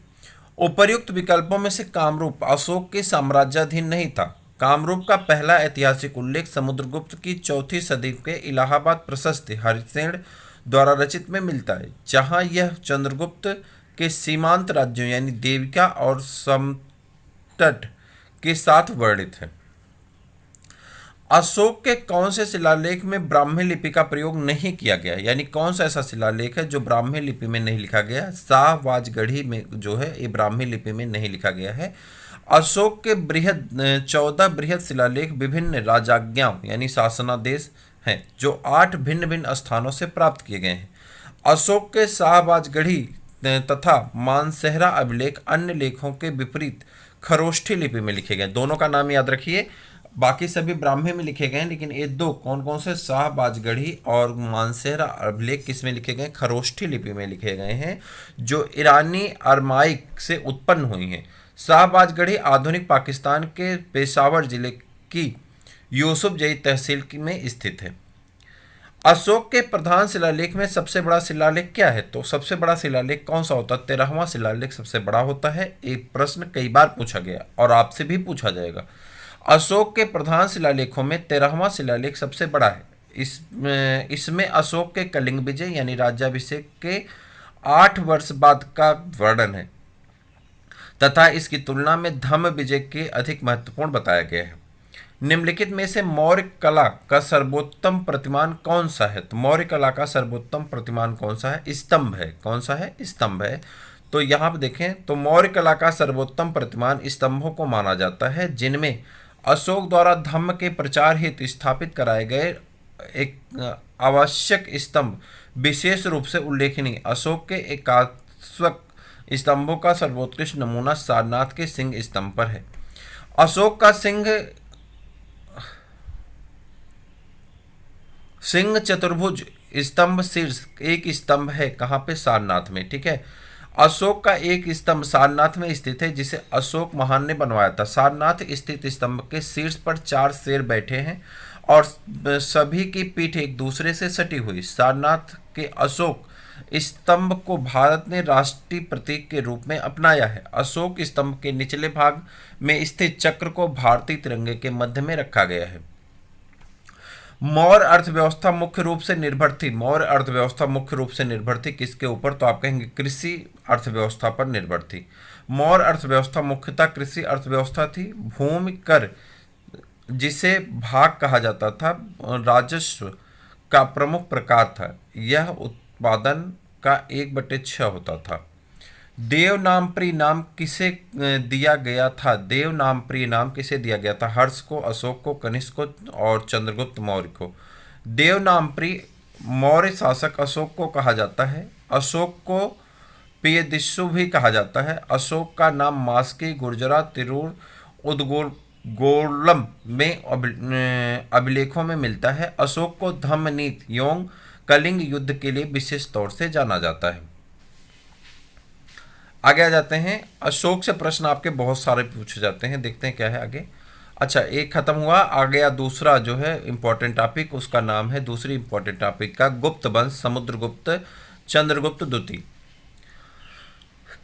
उपर्युक्त विकल्पों में से कामरूप अशोक के साम्राज्याधीन नहीं था। कामरूप का पहला ऐतिहासिक उल्लेख समुद्रगुप्त की 4वीं सदी के इलाहाबाद प्रशस्ति हरिसेन द्वारा रचित में मिलता है, जहां यह चंद्रगुप्त के सीमांत राज्यों यानी देविका और समतट के साथ वर्णित है। अशोक के कौन से शिलालेख में ब्राह्मी लिपि का प्रयोग नहीं किया गया, यानी कौन सा ऐसा शिलालेख है जो ब्राह्मी लिपि में नहीं लिखा गया। शाहवाजगढ़ी में जो है ये ब्राह्मी लिपि में नहीं लिखा गया है। अशोक के 14 बृहद शिलालेख विभिन्न राजाज्ञाओं यानी शासनादेश हैं जो 8 भिन्न भिन्न स्थानों से प्राप्त किए गए हैं। अशोक के शाहबाजगढ़ी तथा मानसेहरा अभिलेख अन्य लेखों के विपरीत खरोष्ठी लिपि में लिखे गए। दोनों का नाम याद रखिए, बाकी सभी ब्राह्मी में लिखे गए हैं, लेकिन ये दो कौन कौन से, शाहबाजगढ़ी और मानसेहरा अभिलेख किस में लिखे गए, खरोष्ठी लिपि में लिखे गए हैं, जो ईरानी अरमाइक से उत्पन्न हुई हैं। शाहबाजगढ़ी आधुनिक पाकिस्तान के पेशावर जिले की यूसुफजई तहसील में स्थित है। अशोक के प्रधान शिलालेख में सबसे बड़ा शिलालेख क्या है, तो सबसे बड़ा शिलालेख कौन सा होता है, 13वां शिलालेख सबसे बड़ा होता है। एक प्रश्न कई बार पूछा गया और आपसे भी पूछा जाएगा। अशोक के प्रधान शिलालेखों में 13वां शिलालेख सबसे बड़ा है। इसमें अशोक के कलिंग विजय यानी राज्याभिषेक के 8 वर्ष बाद का वर्णन है तथा इसकी तुलना में धम्म विजय के अधिक महत्वपूर्ण बताया गया है। निम्नलिखित में से मौर्य कला का सर्वोत्तम प्रतिमान कौन सा है, तो मौर्य कला का सर्वोत्तम प्रतिमान कौन सा है, स्तंभ है। कौन सा है, स्तंभ है। तो यहाँ पर देखें तो मौर्य कला का सर्वोत्तम प्रतिमान स्तंभों को माना जाता है, जिनमें अशोक द्वारा धम्म के प्रचार हेतु स्थापित कराए गए एक आवश्यक स्तंभ विशेष रूप से उल्लेखनीय। अशोक के एकाश्वक स्तंभों का सर्वोत्कृष्ट नमूना सारनाथ के सिंह स्तंभ पर है। अशोक का सिंह चतुर्भुज स्तंभ शीर्ष एक स्तंभ है, कहाँ पे, सारनाथ में। ठीक है, अशोक का एक स्तंभ सारनाथ में स्थित है जिसे अशोक महान ने बनवाया था। सारनाथ स्थित स्तंभ के शीर्ष पर 4 शेर बैठे हैं और सभी की पीठ एक दूसरे से सटी हुई। सारनाथ के अशोक स्तंभ को भारत ने राष्ट्रीय प्रतीक के रूप में अपनाया है। अशोक स्तंभ के निचले भाग में स्थित चक्र को भारतीय तिरंगे के मध्य में रखा गया है। मौर्य अर्थव्यवस्था मुख्य रूप से निर्भर थी। मौर्य अर्थव्यवस्था मुख्य रूप से निर्भर थी किसके ऊपर, तो आप कहेंगे कृषि अर्थव्यवस्था पर निर्भर थी। मौर्य अर्थव्यवस्था मुख्यतः कृषि अर्थव्यवस्था थी। भूमि कर जिसे भाग कहा जाता था राजस्व का प्रमुख प्रकार था। यह उत्पादन का 1/6 होता था। देवनामप्रिय नाम किसे दिया गया था, देवनामप्रिय नाम किसे दिया गया था, हर्ष को, अशोक को, कनिष्क को और चंद्रगुप्त मौर्य को। देवनामप्रिय मौर्य शासक अशोक को कहा जाता है। अशोक को पियदिस्सु भी कहा जाता है। अशोक का नाम मास्की, गुर्जरा, तिरूर, उदगोलम में अभिलेखों में मिलता है। अशोक को धम्मनीत योंग कलिंग युद्ध के लिए विशेष तौर से जाना जाता है। आगे आ जाते हैं। अशोक से प्रश्न आपके बहुत सारे पूछे जाते हैं, देखते हैं क्या है आगे। अच्छा, एक खत्म हुआ, आ गया दूसरा जो है इंपॉर्टेंट टॉपिक, उसका नाम है दूसरी इंपॉर्टेंट टॉपिक का गुप्त वंश, समुद्रगुप्त, चंद्रगुप्त द्वितीय।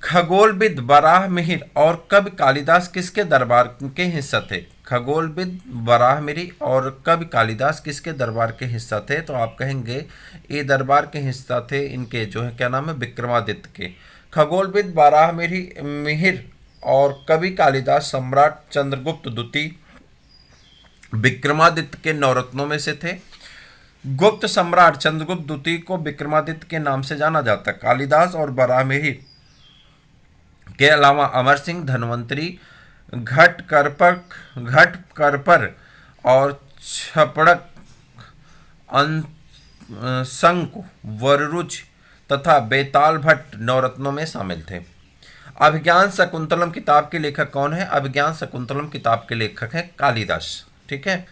खगोलविद वराहमिहिर और कवि कालिदास किसके दरबार के हिस्सा थे। खगोलविद वराहमिहिर और कवि कालिदास किसके दरबार के हिस्सा थे, तो आप कहेंगे ये दरबार के हिस्सा थे इनके जो है क्या नाम है, विक्रमादित्य के। खगोलविद वराहमिहिर और कवि कालिदास सम्राट चंद्रगुप्त द्वितीय विक्रमादित्य के नवरत्नों में से थे। गुप्त सम्राट चंद्रगुप्त द्वितीय को विक्रमादित्य के नाम से जाना जाता है। कालिदास और वराहमिहिर के अलावा अमर सिंह, धन्वंतरी, घटकरपर और छपड़क, शंकु, वररुच तथा बेताल भट्ट नवरत्नों में शामिल थे। अभिज्ञान शकुंतलम किताब के लेखक कौन है, अभिज्ञान शकुंतलम किताब के लेखक हैं कालिदास। ठीक है,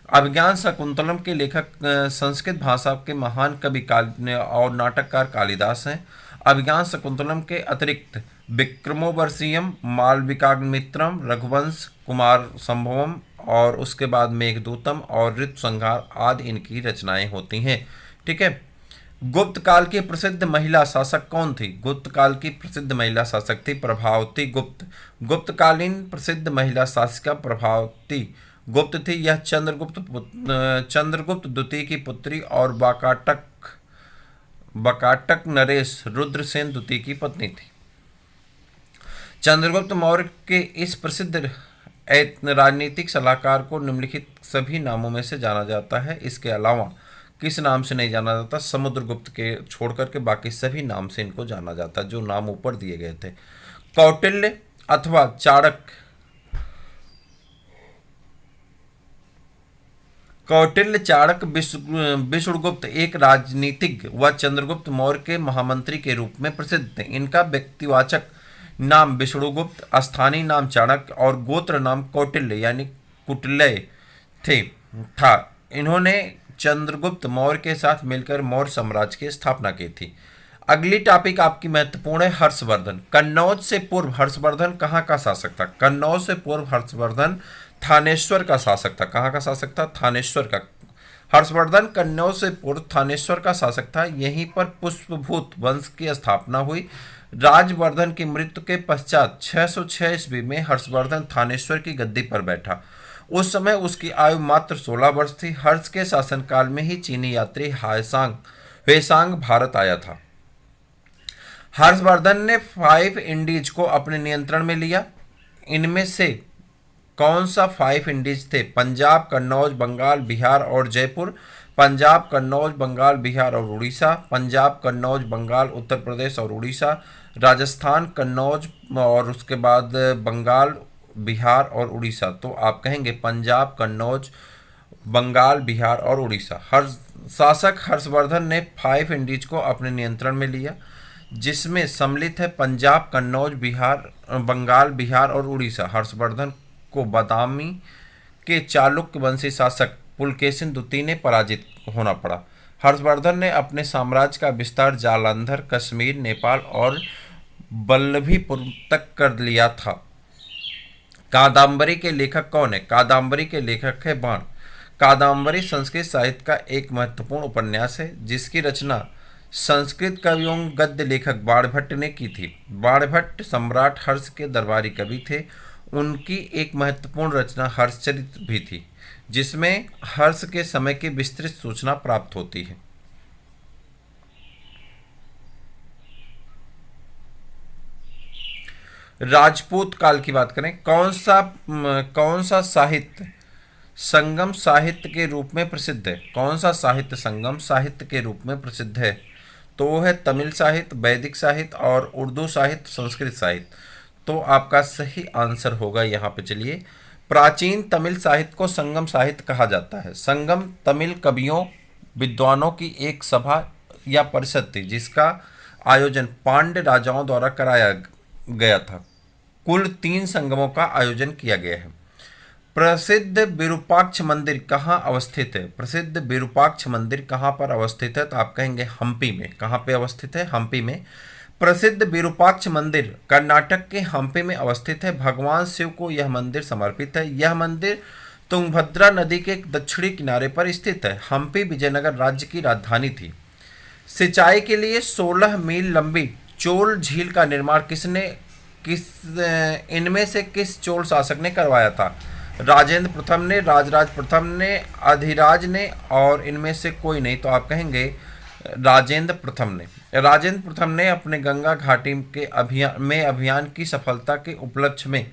अभिज्ञान शकुंतलम के लेखक संस्कृत भाषा के महान कवि और नाटककार कालिदास हैं। अभिज्ञान शकुंतलम के अतिरिक्त विक्रमोर्वशीयम, मालविकाग्निमित्रम, रघुवंश, कुमार संभवम और उसके बाद मेघदूतम और ऋतुसंहार आदि इनकी रचनाएं होती हैं। ठीक है। गुप्त काल की प्रसिद्ध महिला शासक कौन थी? गुप्त काल की प्रसिद्ध महिला शासक थी प्रभावती गुप्त। गुप्तकालीन प्रसिद्ध महिला शासिका प्रभावती गुप्त थी। यह चंद्रगुप्त द्वितीय की पुत्री और बकाटक नरेश रुद्रसेन द्वितीय की पत्नी थी। चंद्रगुप्त मौर्य के इस प्रसिद्ध राजनीतिक सलाहकार को निम्नलिखित सभी नामों में से जाना जाता है। इसके अलावा किस नाम से नहीं जाना जाता? समुद्रगुप्त के छोड़ करके बाकी सभी नाम से इनको जाना जाता है, जो नाम ऊपर दिए गए थे। कौटिल्य अथवा चाणक्य। कौटिल्य, चाणक्य, विष्णुगुप्त एक राजनीतिज्ञ व चंद्रगुप्त मौर्य के महामंत्री के रूप में प्रसिद्ध थे। इनका व्यक्तिवाचक नाम विष्णुगुप्त, स्थानीय नाम चाणक्य और गोत्र नाम कौटिल्य यानी कुटिल्य था। इन्होंने चंद्रगुप्त मौर्य के साथ मिलकर मौर्य साम्राज्य की स्थापना की थी। अगली टॉपिक आपकी महत्वपूर्ण है, हर्षवर्धन। कन्नौज से पूर्व हर्षवर्धन कहाँ का शासक था? कन्नौज से पूर्व हर्षवर्धन थानेश्वर का शासक था। कहाँ का शासक था? थानेश्वर का। हर्षवर्धन कन्नौज से पूर्व थानेश्वर का शासक था। यहीं पर पुष्पभूत वंश की स्थापना हुई। राजवर्धन की मृत्यु के पश्चात 606 ईस्वी में हर्षवर्धन थानेश्वर की गद्दी पर बैठा। उस समय उसकी आयु मात्र 16 वर्ष थी। हर्ष के शासनकाल में ही चीनी यात्री हुएसांग भारत आया था। हर्षवर्धन ने 5 इंडीज को अपने नियंत्रण में लिया। इनमें से कौन सा 5 इंडीज थे? पंजाब, कन्नौज, बंगाल, बिहार और जयपुर। पंजाब, कन्नौज, बंगाल, बिहार और उड़ीसा। पंजाब, कन्नौज, बंगाल, उत्तर प्रदेश और उड़ीसा। राजस्थान, कन्नौज और उसके बाद बंगाल, बिहार और उड़ीसा। तो आप कहेंगे पंजाब, कन्नौज, बंगाल, बिहार और उड़ीसा। शासक हर्षवर्धन ने 5 इंडीज को अपने नियंत्रण में लिया, जिसमें सम्मिलित है पंजाब, कन्नौज, बंगाल, बिहार और उड़ीसा। हर्षवर्धन को बादामी के चालुक्य वंशी शासक पुलकेशिन द्वितीय ने पराजित होना पड़ा। हर्षवर्धन ने अपने साम्राज्य का विस्तार जालंधर, कश्मीर, नेपाल और वल्लभीपुर तक कर लिया था। कादम्बरी के लेखक कौन है? कादम्बरी के लेखक है बाण। कादम्बरी संस्कृत साहित्य का एक महत्वपूर्ण उपन्यास है, जिसकी रचना संस्कृत कवियों गद्य लेखक बाणभट्ट ने की थी। बाणभट्ट सम्राट हर्ष के दरबारी कवि थे। उनकी एक महत्वपूर्ण रचना हर्षचरित भी थी, जिसमें हर्ष के समय की विस्तृत सूचना प्राप्त होती है। राजपूत काल की बात करें, कौन सा साहित्य संगम साहित्य के रूप में प्रसिद्ध है? कौन सा साहित्य संगम साहित्य के रूप में प्रसिद्ध है? तो वो है तमिल साहित्य, वैदिक साहित्य और उर्दू साहित्य, संस्कृत साहित्य। तो आपका सही आंसर होगा यहाँ पे। चलिए, प्राचीन तमिल साहित्य को संगम साहित्य कहा जाता है। संगम तमिल कवियों विद्वानों की एक सभा या परिषद थी, जिसका आयोजन पांड्य राजाओं द्वारा कराया गया था। कुल 3 संगमों का आयोजन किया गया है। प्रसिद्ध विरूपाक्ष मंदिर कहाँ अवस्थित है? प्रसिद्ध विरूपाक्ष मंदिर कहाँ पर अवस्थित है? तो आप कहेंगे हम्पी में। कहाँ पे अवस्थित है? हम्पी में। प्रसिद्ध विरूपाक्ष मंदिर कर्नाटक के हम्पी में अवस्थित है। भगवान शिव को यह मंदिर समर्पित है। यह मंदिर तुंगभद्रा नदी के दक्षिणी किनारे पर स्थित है। हम्पी विजयनगर राज्य की राजधानी थी। सिंचाई के लिए 16 मील लंबी चोल झील का निर्माण इनमें से किस चोल शासक ने करवाया था? राजेंद्र प्रथम ने, राजराज प्रथम ने, अधिराज ने और इनमें से कोई नहीं। तो आप कहेंगे राजेंद्र प्रथम ने। राजेंद्र प्रथम ने अपने गंगा घाटी के अभियान की सफलता के उपलक्ष्य में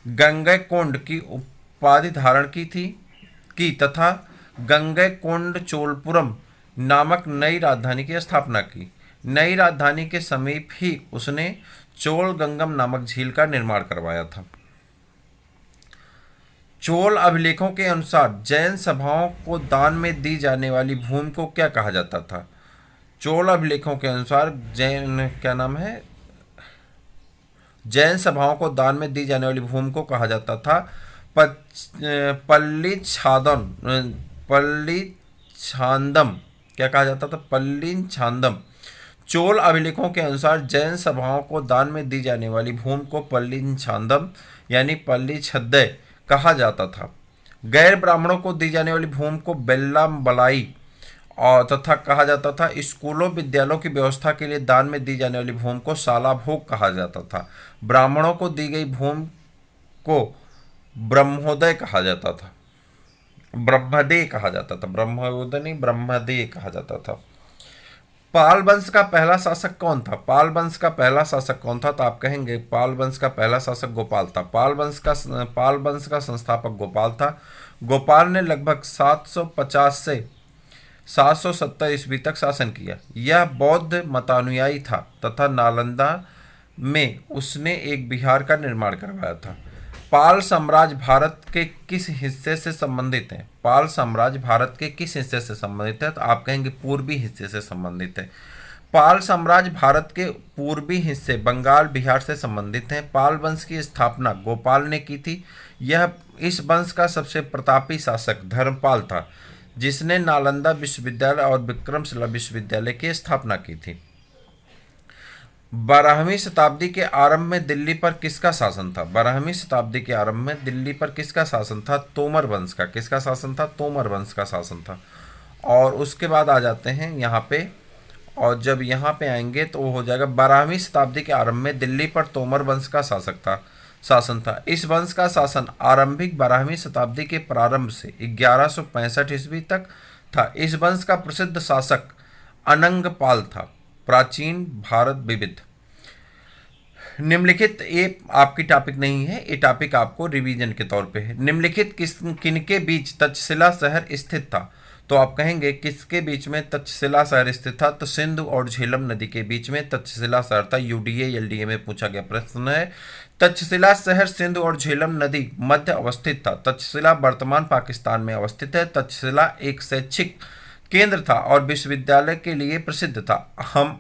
गंगैकोंड की उपाधि धारण की तथा गंगैकोंड चोलपुरम नामक नई राजधानी की स्थापना की। नई राजधानी के समीप ही उसने चोल गंगम नामक झील का निर्माण करवाया था। चोल अभिलेखों के अनुसार जैन सभाओं को दान में दी जाने वाली भूमि को क्या कहा जाता था? चोल अभिलेखों के अनुसार जैन सभाओं को दान में दी जाने वाली भूमि को कहा जाता था पल्ली छांदम। क्या कहा जाता था? पल्ली छांदम। चोल अभिलेखों के अनुसार जैन सभाओं को दान में दी जाने वाली भूमि को पल्ली छांदम यानी पल्ली छद्दय कहा जाता था। गैर ब्राह्मणों को दी जाने वाली भूमि को बेल्ला बलाई और तथा कहा जाता था। स्कूलों विद्यालयों की व्यवस्था के लिए दान में दी जाने वाली भूमि को साला भोग कहा जाता था। ब्राह्मणों को दी गई भूमि को ब्रह्मोदय कहा जाता था, ब्रह्मदेय कहा जाता था, ब्रह्मोदय नहीं ब्रह्मदेय कहा जाता था। पाल वंश का पहला शासक कौन था? पाल वंश का पहला शासक कौन था? तो आप कहेंगे पाल वंश का पहला शासक गोपाल था। पाल वंश का संस्थापक गोपाल था। गोपाल ने लगभग 750 से 770 ईस्वी तक शासन किया। यह बौद्ध मतानुयायी था तथा नालंदा में उसने एक विहार का निर्माण करवाया था। पाल साम्राज्य भारत के किस हिस्से से संबंधित है? पाल साम्राज्य भारत के किस हिस्से से संबंधित है? तो आप कहेंगे पूर्वी हिस्से से संबंधित है। पाल साम्राज्य भारत के पूर्वी हिस्से बंगाल बिहार से संबंधित है। पाल वंश की स्थापना गोपाल ने की थी। यह इस वंश का सबसे प्रतापी शासक धर्मपाल था, जिसने नालंदा विश्वविद्यालय और विक्रमशिला विश्वविद्यालय की स्थापना की थी। 12वीं शताब्दी के आरंभ में दिल्ली पर किसका शासन था? 12वीं शताब्दी के आरंभ में दिल्ली पर किसका शासन था? तोमर वंश का। किसका शासन था? तोमर वंश का शासन था। और उसके बाद आ जाते हैं यहाँ पे, और जब यहाँ पे आएंगे तो वो हो जाएगा 12वीं शताब्दी के आरंभ में दिल्ली पर तोमर वंश का शासन था। इस वंश का शासन आरंभिक 12वीं शताब्दी के प्रारंभ से 1165 ईस्वी तक था। इस वंश का प्रसिद्ध शासक अनंगपाल था। प्राचीन भारत विविध। निम्नलिखित, ये आपकी टॉपिक नहीं है, ये टॉपिक आपको रिवीजन के तौर पे है। निम्नलिखित किनके बीच तक्षशिला शहर स्थित था? तो आप कहेंगे किसके बीच में तक्षशिला शहर स्थित था? तो सिंधु और झेलम नदी के बीच में तक्षशिला शहर था। यूडीए एलडीए में पूछा गया प्रश्न है। तक्षशिला शहर सिंधु और झेलम नदी मध्य अवस्थित था। तक्षशिला वर्तमान पाकिस्तान में अवस्थित है। तक्षशिला एक शैक्षिक केंद्र था और विश्वविद्यालय के लिए प्रसिद्ध था। हम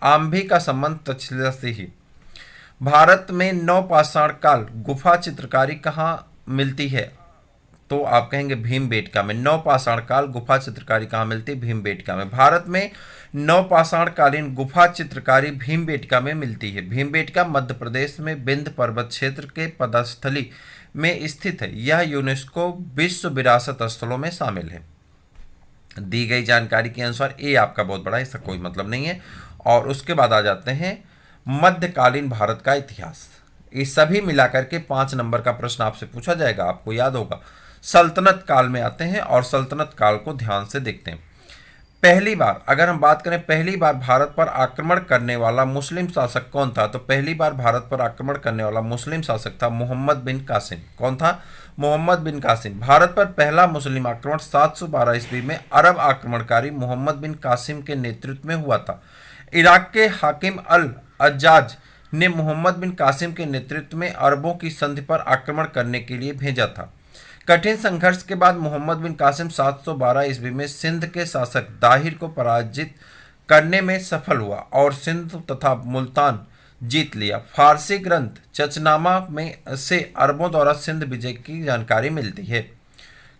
आम्भी का संबंध तक्षशिला से ही। भारत में नवपाषाण काल गुफा चित्रकारी कहाँ मिलती है? तो आप कहेंगे भीमबेटका में। नवपाषाण काल गुफा चित्रकारी कहाँ मिलती है? भीमबेटका में। भारत में नवपाषाण कालीन गुफा चित्रकारी भीमबेटका में मिलती है। भीमबेटका मध्य प्रदेश में विंध्य पर्वत क्षेत्र के पदस्थली में स्थित है। यह यूनेस्को विश्व विरासत स्थलों में शामिल है। दी गई जानकारी के अनुसार ये आपका बहुत बड़ा, इसका कोई मतलब नहीं है। और उसके बाद आ जाते हैं मध्यकालीन भारत का इतिहास। ये सभी मिलाकर के 5 नंबर का प्रश्न आपसे पूछा जाएगा, आपको याद होगा। सल्तनत काल में आते हैं और सल्तनत काल को ध्यान से देखते हैं। पहली बार अगर हम बात करें, पहली बार भारत पर आक्रमण करने वाला मुस्लिम शासक कौन था? तो पहली बार भारत पर आक्रमण करने वाला मुस्लिम शासक था मोहम्मद बिन कासिम। कौन था? मोहम्मद बिन कासिम। भारत पर पहला मुस्लिम आक्रमण 712 ईस्वी में अरब आक्रमणकारी मोहम्मद बिन कासिम के नेतृत्व में हुआ था। इराक के हाकिम अल अज्जाज ने मोहम्मद बिन कासिम के नेतृत्व में अरबों की संधि पर आक्रमण करने के लिए भेजा था। कठिन संघर्ष के बाद मोहम्मद बिन कासिम 712 ईस्वी में सिंध के शासक दाहिर को पराजित करने में सफल हुआ और सिंध तथा मुल्तान जीत लिया। फारसी ग्रंथ चचनामा में से अरबों द्वारा सिंध विजय की जानकारी मिलती है।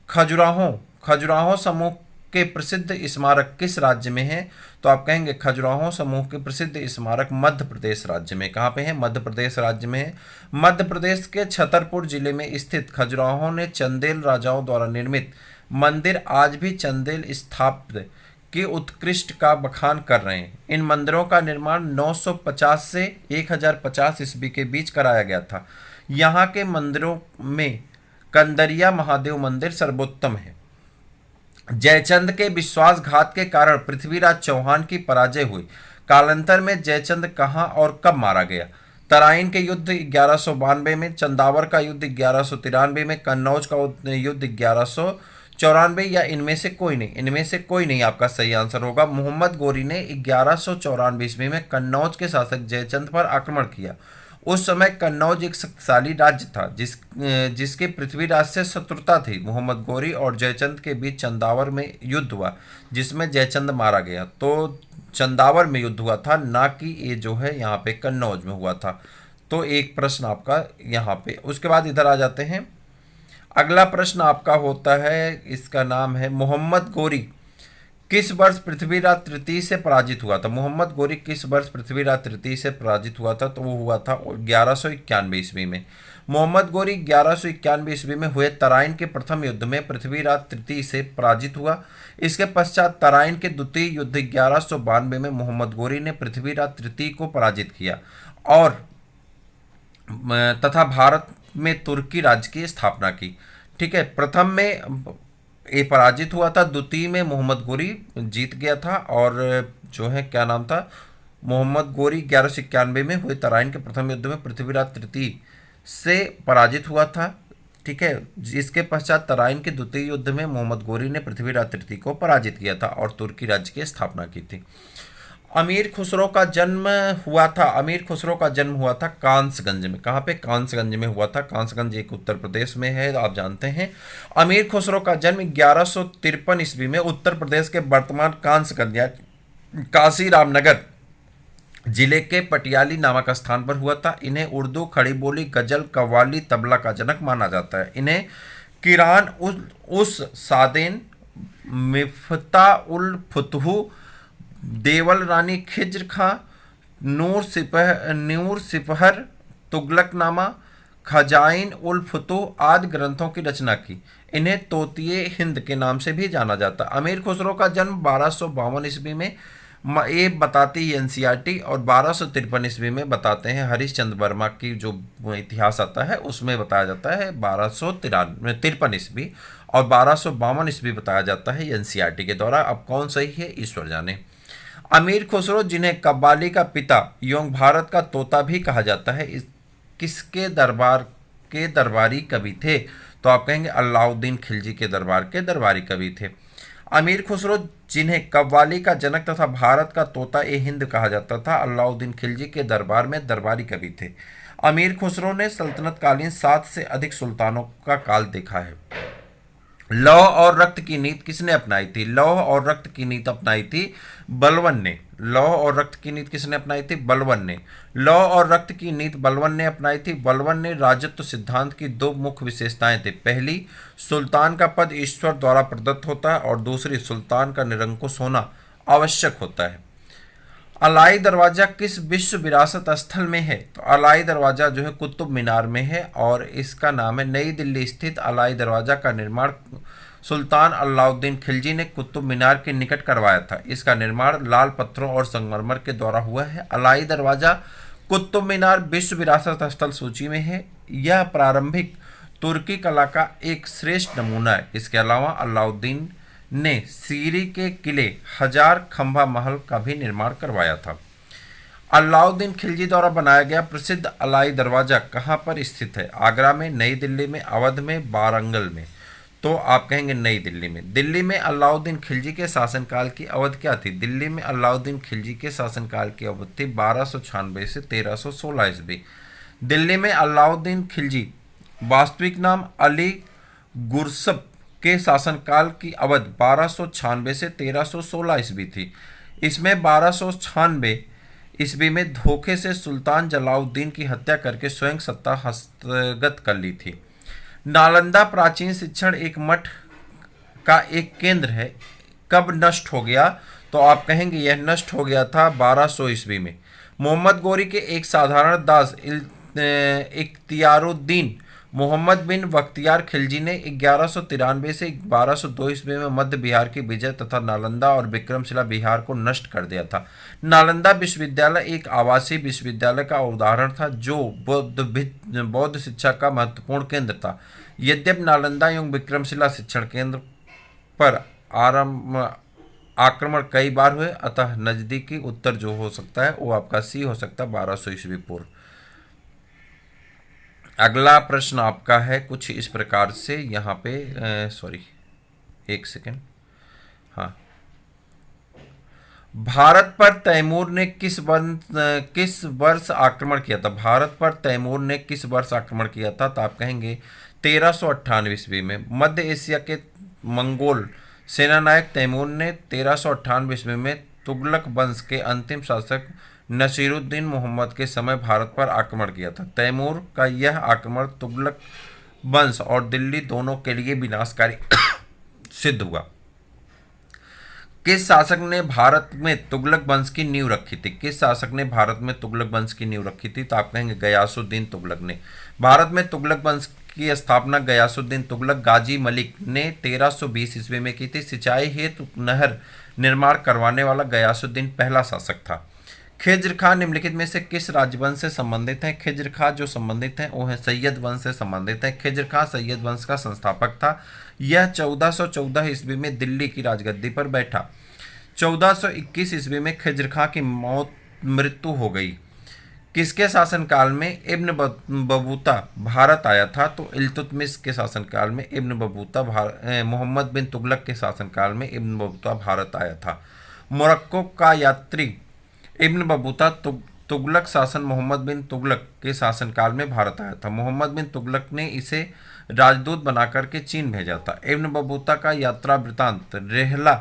खजुराहो समूह के प्रसिद्ध स्मारक किस राज्य में है? तो आप कहेंगे खजुराहो समूह के प्रसिद्ध स्मारक मध्य प्रदेश राज्य में। कहाँ पे है? मध्य प्रदेश राज्य में है। मध्य प्रदेश के छतरपुर जिले में स्थित खजुराहो ने चंदेल राजाओं द्वारा निर्मित मंदिर आज भी चंदेल स्थापत्य के उत्कृष्ट का बखान कर रहे हैं। इन मंदिरों का निर्माण 950 से 1050 ईस्वी के बीच कराया गया था। यहाँ के मंदिरों में कंदरिया महादेव मंदिर सर्वोत्तम है। जयचंद के विश्वासघात के कारण पृथ्वीराज चौहान की पराजय हुई। कालांतर में जयचंद कहाँ और कब मारा गया? तराइन के युद्ध 1192 में, चंदावर का युद्ध 1193 में, कन्नौज का युद्ध 1194 या इनमें से कोई नहीं? इनमें से कोई नहीं आपका सही आंसर होगा। मोहम्मद गोरी ने 1194 ईस्वी में कन्नौज के शासक जयचंद पर आक्रमण किया। उस समय कन्नौज एक शक्तिशाली राज्य था जिसके पृथ्वीराज से शत्रुता थी। मोहम्मद गोरी और जयचंद के बीच चंदावर में युद्ध हुआ जिसमें जयचंद मारा गया। तो चंदावर में युद्ध हुआ था, ना कि ये जो है यहाँ पे कन्नौज में हुआ था। तो एक प्रश्न आपका यहाँ पे। उसके बाद इधर आ जाते हैं। अगला प्रश्न आपका होता है, इसका नाम है मोहम्मद गोरी किस वर्ष पृथ्वीराज तृतीय से पराजित हुआ था? मोहम्मद गोरी किस वर्ष पृथ्वीराज तृतीय से पराजित हुआ था? तो वो हुआ था 1191 ईस्वी में। मोहम्मद गोरी 1191 ईस्वी में हुए तराइन के प्रथम युद्ध में पृथ्वीराज तृतीय से पराजित हुआ। इसके पश्चात तराइन के द्वितीय युद्ध 1192 में मोहम्मद गोरी ने पृथ्वीराज तृतीय को पराजित किया और तथा भारत में तुर्की राज्य की स्थापना की। ठीक है, प्रथम में ये पराजित हुआ था, द्वितीय में मोहम्मद गोरी जीत गया था और जो है क्या नाम था, मोहम्मद गोरी 1191 में हुए तराइन के प्रथम युद्ध में पृथ्वीराज तृतीय से पराजित हुआ था। ठीक है, जिसके पश्चात तराइन के द्वितीय युद्ध में मोहम्मद गोरी ने पृथ्वीराज तृतीय को पराजित किया था और तुर्की राज्य की स्थापना की थी। अमीर खुसरो का जन्म हुआ था, अमीर खुसरो का जन्म हुआ था कांसगंज में। कहाँ पे? कांसगंज में हुआ था। कांसगंज एक उत्तर प्रदेश में है, आप जानते हैं। अमीर खुसरो का जन्म 1153 ईस्वी में उत्तर प्रदेश के वर्तमान कांसगंज या काशी रामनगर जिले के पटियाली नामक स्थान पर हुआ था। इन्हें उर्दू, खड़ी बोली, गजल, कव्वाली, तबला का जनक माना जाता है। इन्हें किरान उस सादेन, मिफ्ता उल फुतहू, देवल रानी खिज्र खां, नूर सिपहर, तुगलकनामा, खजाइन उल फुतूह आदि ग्रंथों की रचना की। इन्हें तोतिए हिंद के नाम से भी जाना जाता। अमीर खुसरो का जन्म 1252 ईस्वी में ये बताती है एनसीईआरटी और 1253 ईस्वी में बताते हैं हरिश्चंद्र वर्मा की जो इतिहास आता है उसमें बताया जाता है 1253 ईस्वी और 1252 ईस्वी बताया जाता है एनसीईआरटी के द्वारा। अब कौन सही है ईश्वर जाने। अमीर खुसरो, जिन्हें कव्वाली का पिता एवं भारत का तोता भी कहा जाता है, किसके दरबार के दरबारी कवि थे? तो आप कहेंगे अलाउद्दीन खिलजी के दरबार के दरबारी कवि थे। अमीर खुसरो, जिन्हें कव्वाली का जनक तथा भारत का तोता ए हिंद कहा जाता था, अलाउद्दीन खिलजी के दरबार में दरबारी कवि थे। अमीर खुसरो ने सल्तनत कालीन 7 से अधिक सुल्तानों का काल देखा है। लौह और रक्त की नीति किसने अपनाई थी? लौह और रक्त की नीति अपनाई थी बलबन ने। लौह और रक्त की नीति किसने अपनाई थी? बलबन ने। लौह और रक्त की नीति बलबन ने अपनाई थी। बलबन ने राजत्व सिद्धांत की दो मुख्य विशेषताएं थी। पहली, सुल्तान का पद ईश्वर द्वारा प्रदत्त होता है और दूसरी, सुल्तान का निरंकुश होना आवश्यक होता है। अलाई दरवाजा किस विश्व विरासत स्थल में है? तो अलाई दरवाजा जो है कुतुब मीनार में है और इसका नाम है नई दिल्ली स्थित अलाई दरवाजा का निर्माण सुल्तान अलाउद्दीन खिलजी ने कुतुब मीनार के निकट करवाया था। इसका निर्माण लाल पत्थरों और संगमरमर के द्वारा हुआ है। अलाई दरवाजा कुतुब मीनार विश्व विरासत स्थल सूची में है। यह प्रारंभिक तुर्की कला का एक श्रेष्ठ नमूना है। इसके अलावा अलाउद्दीन ने सीरी के किले हजार खंभा महल का भी निर्माण करवाया था। अलाउद्दीन खिलजी द्वारा बनाया गया प्रसिद्ध अलाई दरवाजा कहाँ पर स्थित है? आगरा में, नई दिल्ली में, अवध में, वारंगल में। तो आप कहेंगे नई दिल्ली में। दिल्ली में अलाउद्दीन खिलजी के शासनकाल की अवधि क्या थी? दिल्ली में अलाउद्दीन खिलजी के शासनकाल की अवधि थी 1296 से 1316 ईस्वी। दिल्ली में अलाउद्दीन खिलजी वास्तविक नाम अली गुरसब के शासनकाल की अवधि 1296 से 1316 ईस्वी थी। इसमें 1296 ईस्वी में धोखे से सुल्तान जलाउद्दीन की हत्या करके स्वयं सत्ता हस्तगत कर ली थी। नालंदा प्राचीन शिक्षण एक मठ का एक केंद्र है। कब नष्ट हो गया? तो आप कहेंगे यह नष्ट हो गया था 1200 ईस्वी में। मोहम्मद गोरी के एक साधारण दास इख्तियारुद्दीन मोहम्मद बिन बख्तियार खिलजी ने 1193 से 1202 ईस्वी में मध्य बिहार की विजय तथा नालंदा और विक्रमशिला बिहार को नष्ट कर दिया था। नालंदा विश्वविद्यालय एक आवासीय विश्वविद्यालय का उदाहरण था जो बौद्ध शिक्षा का महत्वपूर्ण केंद्र था। यद्यपि नालंदा एवं विक्रमशिला शिक्षण केंद्र पर आक्रमण कई बार हुए, अतः नजदीकी उत्तर जो हो सकता है वो आपका सी हो सकता है 1200 ईस्वी पूर्व। अगला प्रश्न आपका है कुछ इस प्रकार से, यहाँ पे एक सेकेंड। हाँ, भारत पर तैमूर ने किस वर्ष आक्रमण किया था? भारत पर तैमूर ने किस वर्ष आक्रमण किया था? तो आप कहेंगे 1398 ईस्वी में। मध्य एशिया के मंगोल सेनानायक तैमूर ने 1398 ईस्वी में तुगलक वंश के अंतिम शासक नसीरुद्दीन मोहम्मद के समय भारत पर आक्रमण किया था। तैमूर का यह आक्रमण तुगलक वंश और दिल्ली दोनों के लिए विनाशकारी सिद्ध हुआ। किस शासक ने भारत में तुगलक वंश की नींव रखी थी? किस शासक ने भारत में तुगलक वंश की नींव रखी थी? तो आप कहेंगे गयासुद्दीन तुगलक ने। भारत में तुगलक वंश की स्थापना गयासुद्दीन तुगलक गाजी मलिक ने 1320 ईस्वी में की थी। सिंचाई हेतु नहर निर्माण करवाने वाला गयासुद्दीन पहला शासक था। खिज्र खां निम्नलिखित में से किस राजवंश से संबंधित हैं? खिज्र खां जो संबंधित हैं वो है सैयद वंश से संबंधित है। खिज्र खां सैयद वंश का संस्थापक था। यह 1414 ईस्वी में दिल्ली की राजगद्दी पर बैठा। 1421 ईस्वी में खिज्र खां की मृत्यु हो गई। किसके शासनकाल में इब्न बतूता भारत आया था? तो इल्तुतमिश के शासनकाल में इब्न बतूता मोहम्मद बिन तुगलक के शासनकाल में इब्न बतूता भारत आया था। मोरक्को का यात्री इब्न बतूता तुगलक शासन मोहम्मद बिन तुगलक के शासनकाल में भारत आया था। मोहम्मद बिन तुगलक ने इसे राजदूत बनाकर के चीन भेजा था। इब्न बतूता का यात्रा वृतांत रेहला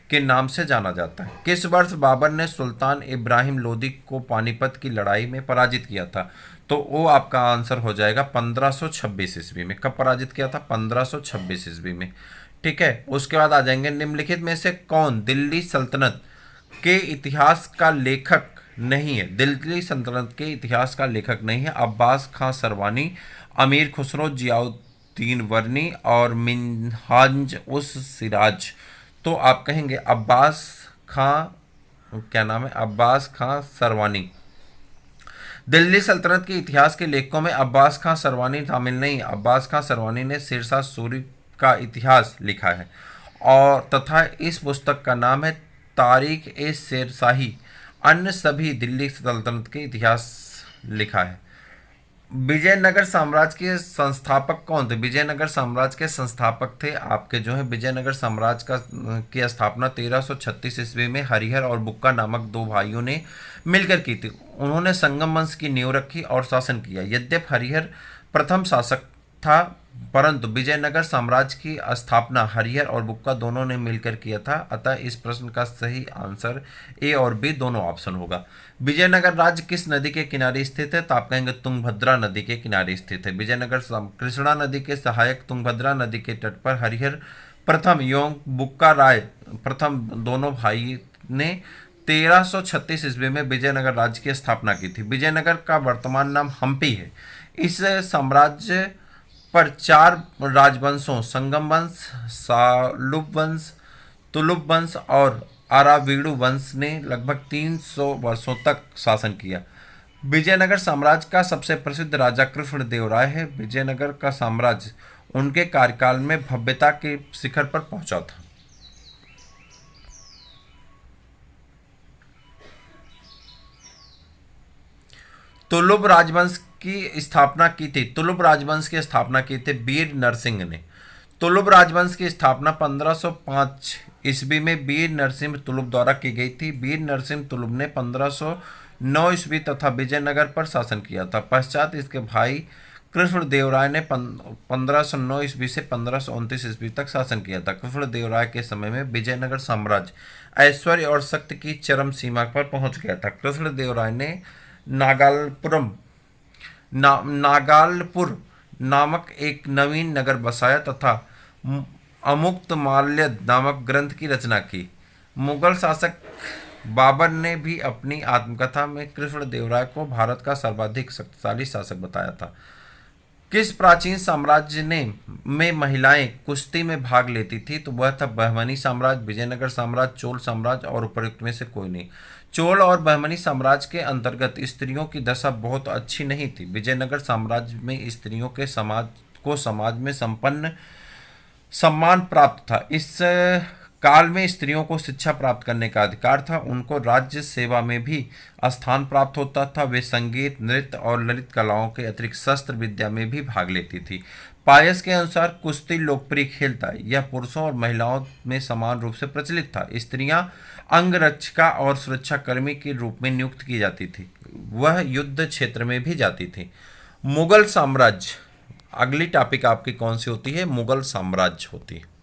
के नाम से जाना जाता है। किस वर्ष बाबर ने सुल्तान इब्राहिम लोदी को पानीपत की लड़ाई में पराजित किया था? तो वो आपका आंसर हो जाएगा 1526 ईस्वी में। कब पराजित किया था? 1526 ईस्वी में। ठीक है, उसके बाद आ जाएंगे निम्नलिखित में से कौन दिल्ली सल्तनत के इतिहास का लेखक नहीं है? दिल्ली सल्तनत के इतिहास का लेखक नहीं है। अब्बास खां सरवानी, अमीर खुसरो, जियाउद्दीन वर्नी और मिन्हाज उस सिराज। तो आप कहेंगे अब्बास खां, क्या नाम है? अब्बास खां सरवानी। दिल्ली सल्तनत के इतिहास के लेखकों में अब्बास खां सरवानी शामिल नहीं। अब्बास खां सरवानी ने शेरशाह सूरी का इतिहास लिखा है और तथा इस पुस्तक का नाम है तारीख ए शेरशाही। अन्य सभी दिल्ली सल्तनत के इतिहास लिखा है। विजयनगर साम्राज्य के संस्थापक कौन थे? विजयनगर साम्राज्य के संस्थापक थे आपके जो है विजयनगर साम्राज्य की स्थापना 1336 ईस्वी में हरिहर और बुक्का नामक दो भाइयों ने मिलकर की थी। उन्होंने संगम वंश की नींव रखी और शासन किया। यद्यपि हरिहर प्रथम शासक था परंतु विजयनगर साम्राज्य की स्थापना हरिहर और बुक्का दोनों ने मिलकर किया था। अतः इस प्रश्न का सही आंसर ए और बी दोनों ऑप्शन होगा। विजयनगर राज्य किस नदी के किनारे स्थित है? तो आप कहेंगे तुंगभद्रा नदी के किनारे स्थित है। विजयनगर कृष्णा नदी के सहायक तुंगभद्रा नदी के तट पर हरिहर प्रथम एवं बुक्का राय प्रथम दोनों भाई ने 1336 ईस्वी में विजयनगर राज्य की स्थापना की थी। विजयनगर का वर्तमान नाम हम्पी है। इस साम्राज्य पर 4 राजवंशों संगम वंश, सालुब वंश, तुलुब वंश और अराविडु वंश ने लगभग 300 वर्षों तक शासन किया। विजयनगर साम्राज्य का सबसे प्रसिद्ध राजा कृष्णदेवराय है। विजयनगर का साम्राज्य उनके कार्यकाल में भव्यता के शिखर पर पहुंचा था। तुलुब राजवंश की स्थापना की थी। तुलुब राजवंश की स्थापना की थी वीर नरसिंह ने। तुलुब राजवंश की स्थापना 1505 ईस्वी में वीर नरसिंह तुलुब द्वारा की गई थी। वीर नरसिंह तुलुब ने 1509 ईस्वी तथा विजयनगर पर शासन किया था। पश्चात इसके भाई कृष्णदेवराय ने 1509 ईस्वी से 1529 ईस्वी तक शासन किया था। कृष्णदेवराय के समय में विजयनगर साम्राज्य ऐश्वर्य और शक्ति की चरम सीमा पर पहुंच गया था। कृष्णदेवराय ने नागालपुर नामक एक नवीन नगर बसाया तथा अमुक्तमाल्यद नामक ग्रंथ की रचना की। मुगल शासक बाबर ने भी अपनी आत्मकथा में कृष्णदेवराय को भारत का सर्वाधिक शक्तिशाली शासक बताया था। किस प्राचीन साम्राज्य में महिलाएं कुश्ती में भाग लेती थी? तो वह था बहमनी साम्राज्य, विजयनगर साम्राज्य, चोल साम्राज्य और उपर्युक्त में से कोई नहीं। चोल और बहमनी साम्राज्य के अंतर्गत स्त्रियों की दशा बहुत अच्छी नहीं थी। विजयनगर साम्राज्य में स्त्रियों के समाज में सम्मान प्राप्त था। इस काल में स्त्रियों को शिक्षा प्राप्त करने का अधिकार था। उनको राज्य सेवा में भी स्थान प्राप्त होता था। वे संगीत, नृत्य और ललित कलाओं के अतिरिक्त शस्त्र विद्या में भी भाग लेती थी। पायस के अनुसार कुश्ती लोकप्रिय खेल था। यह पुरुषों और महिलाओं में समान रूप से प्रचलित था। स्त्रियां अंगरक्षिका और सुरक्षाकर्मी के रूप में नियुक्त की जाती थी। वह युद्ध क्षेत्र में भी जाती थी। मुगल साम्राज्य, अगली टॉपिक आपकी कौन सी होती है? मुगल साम्राज्य होती है।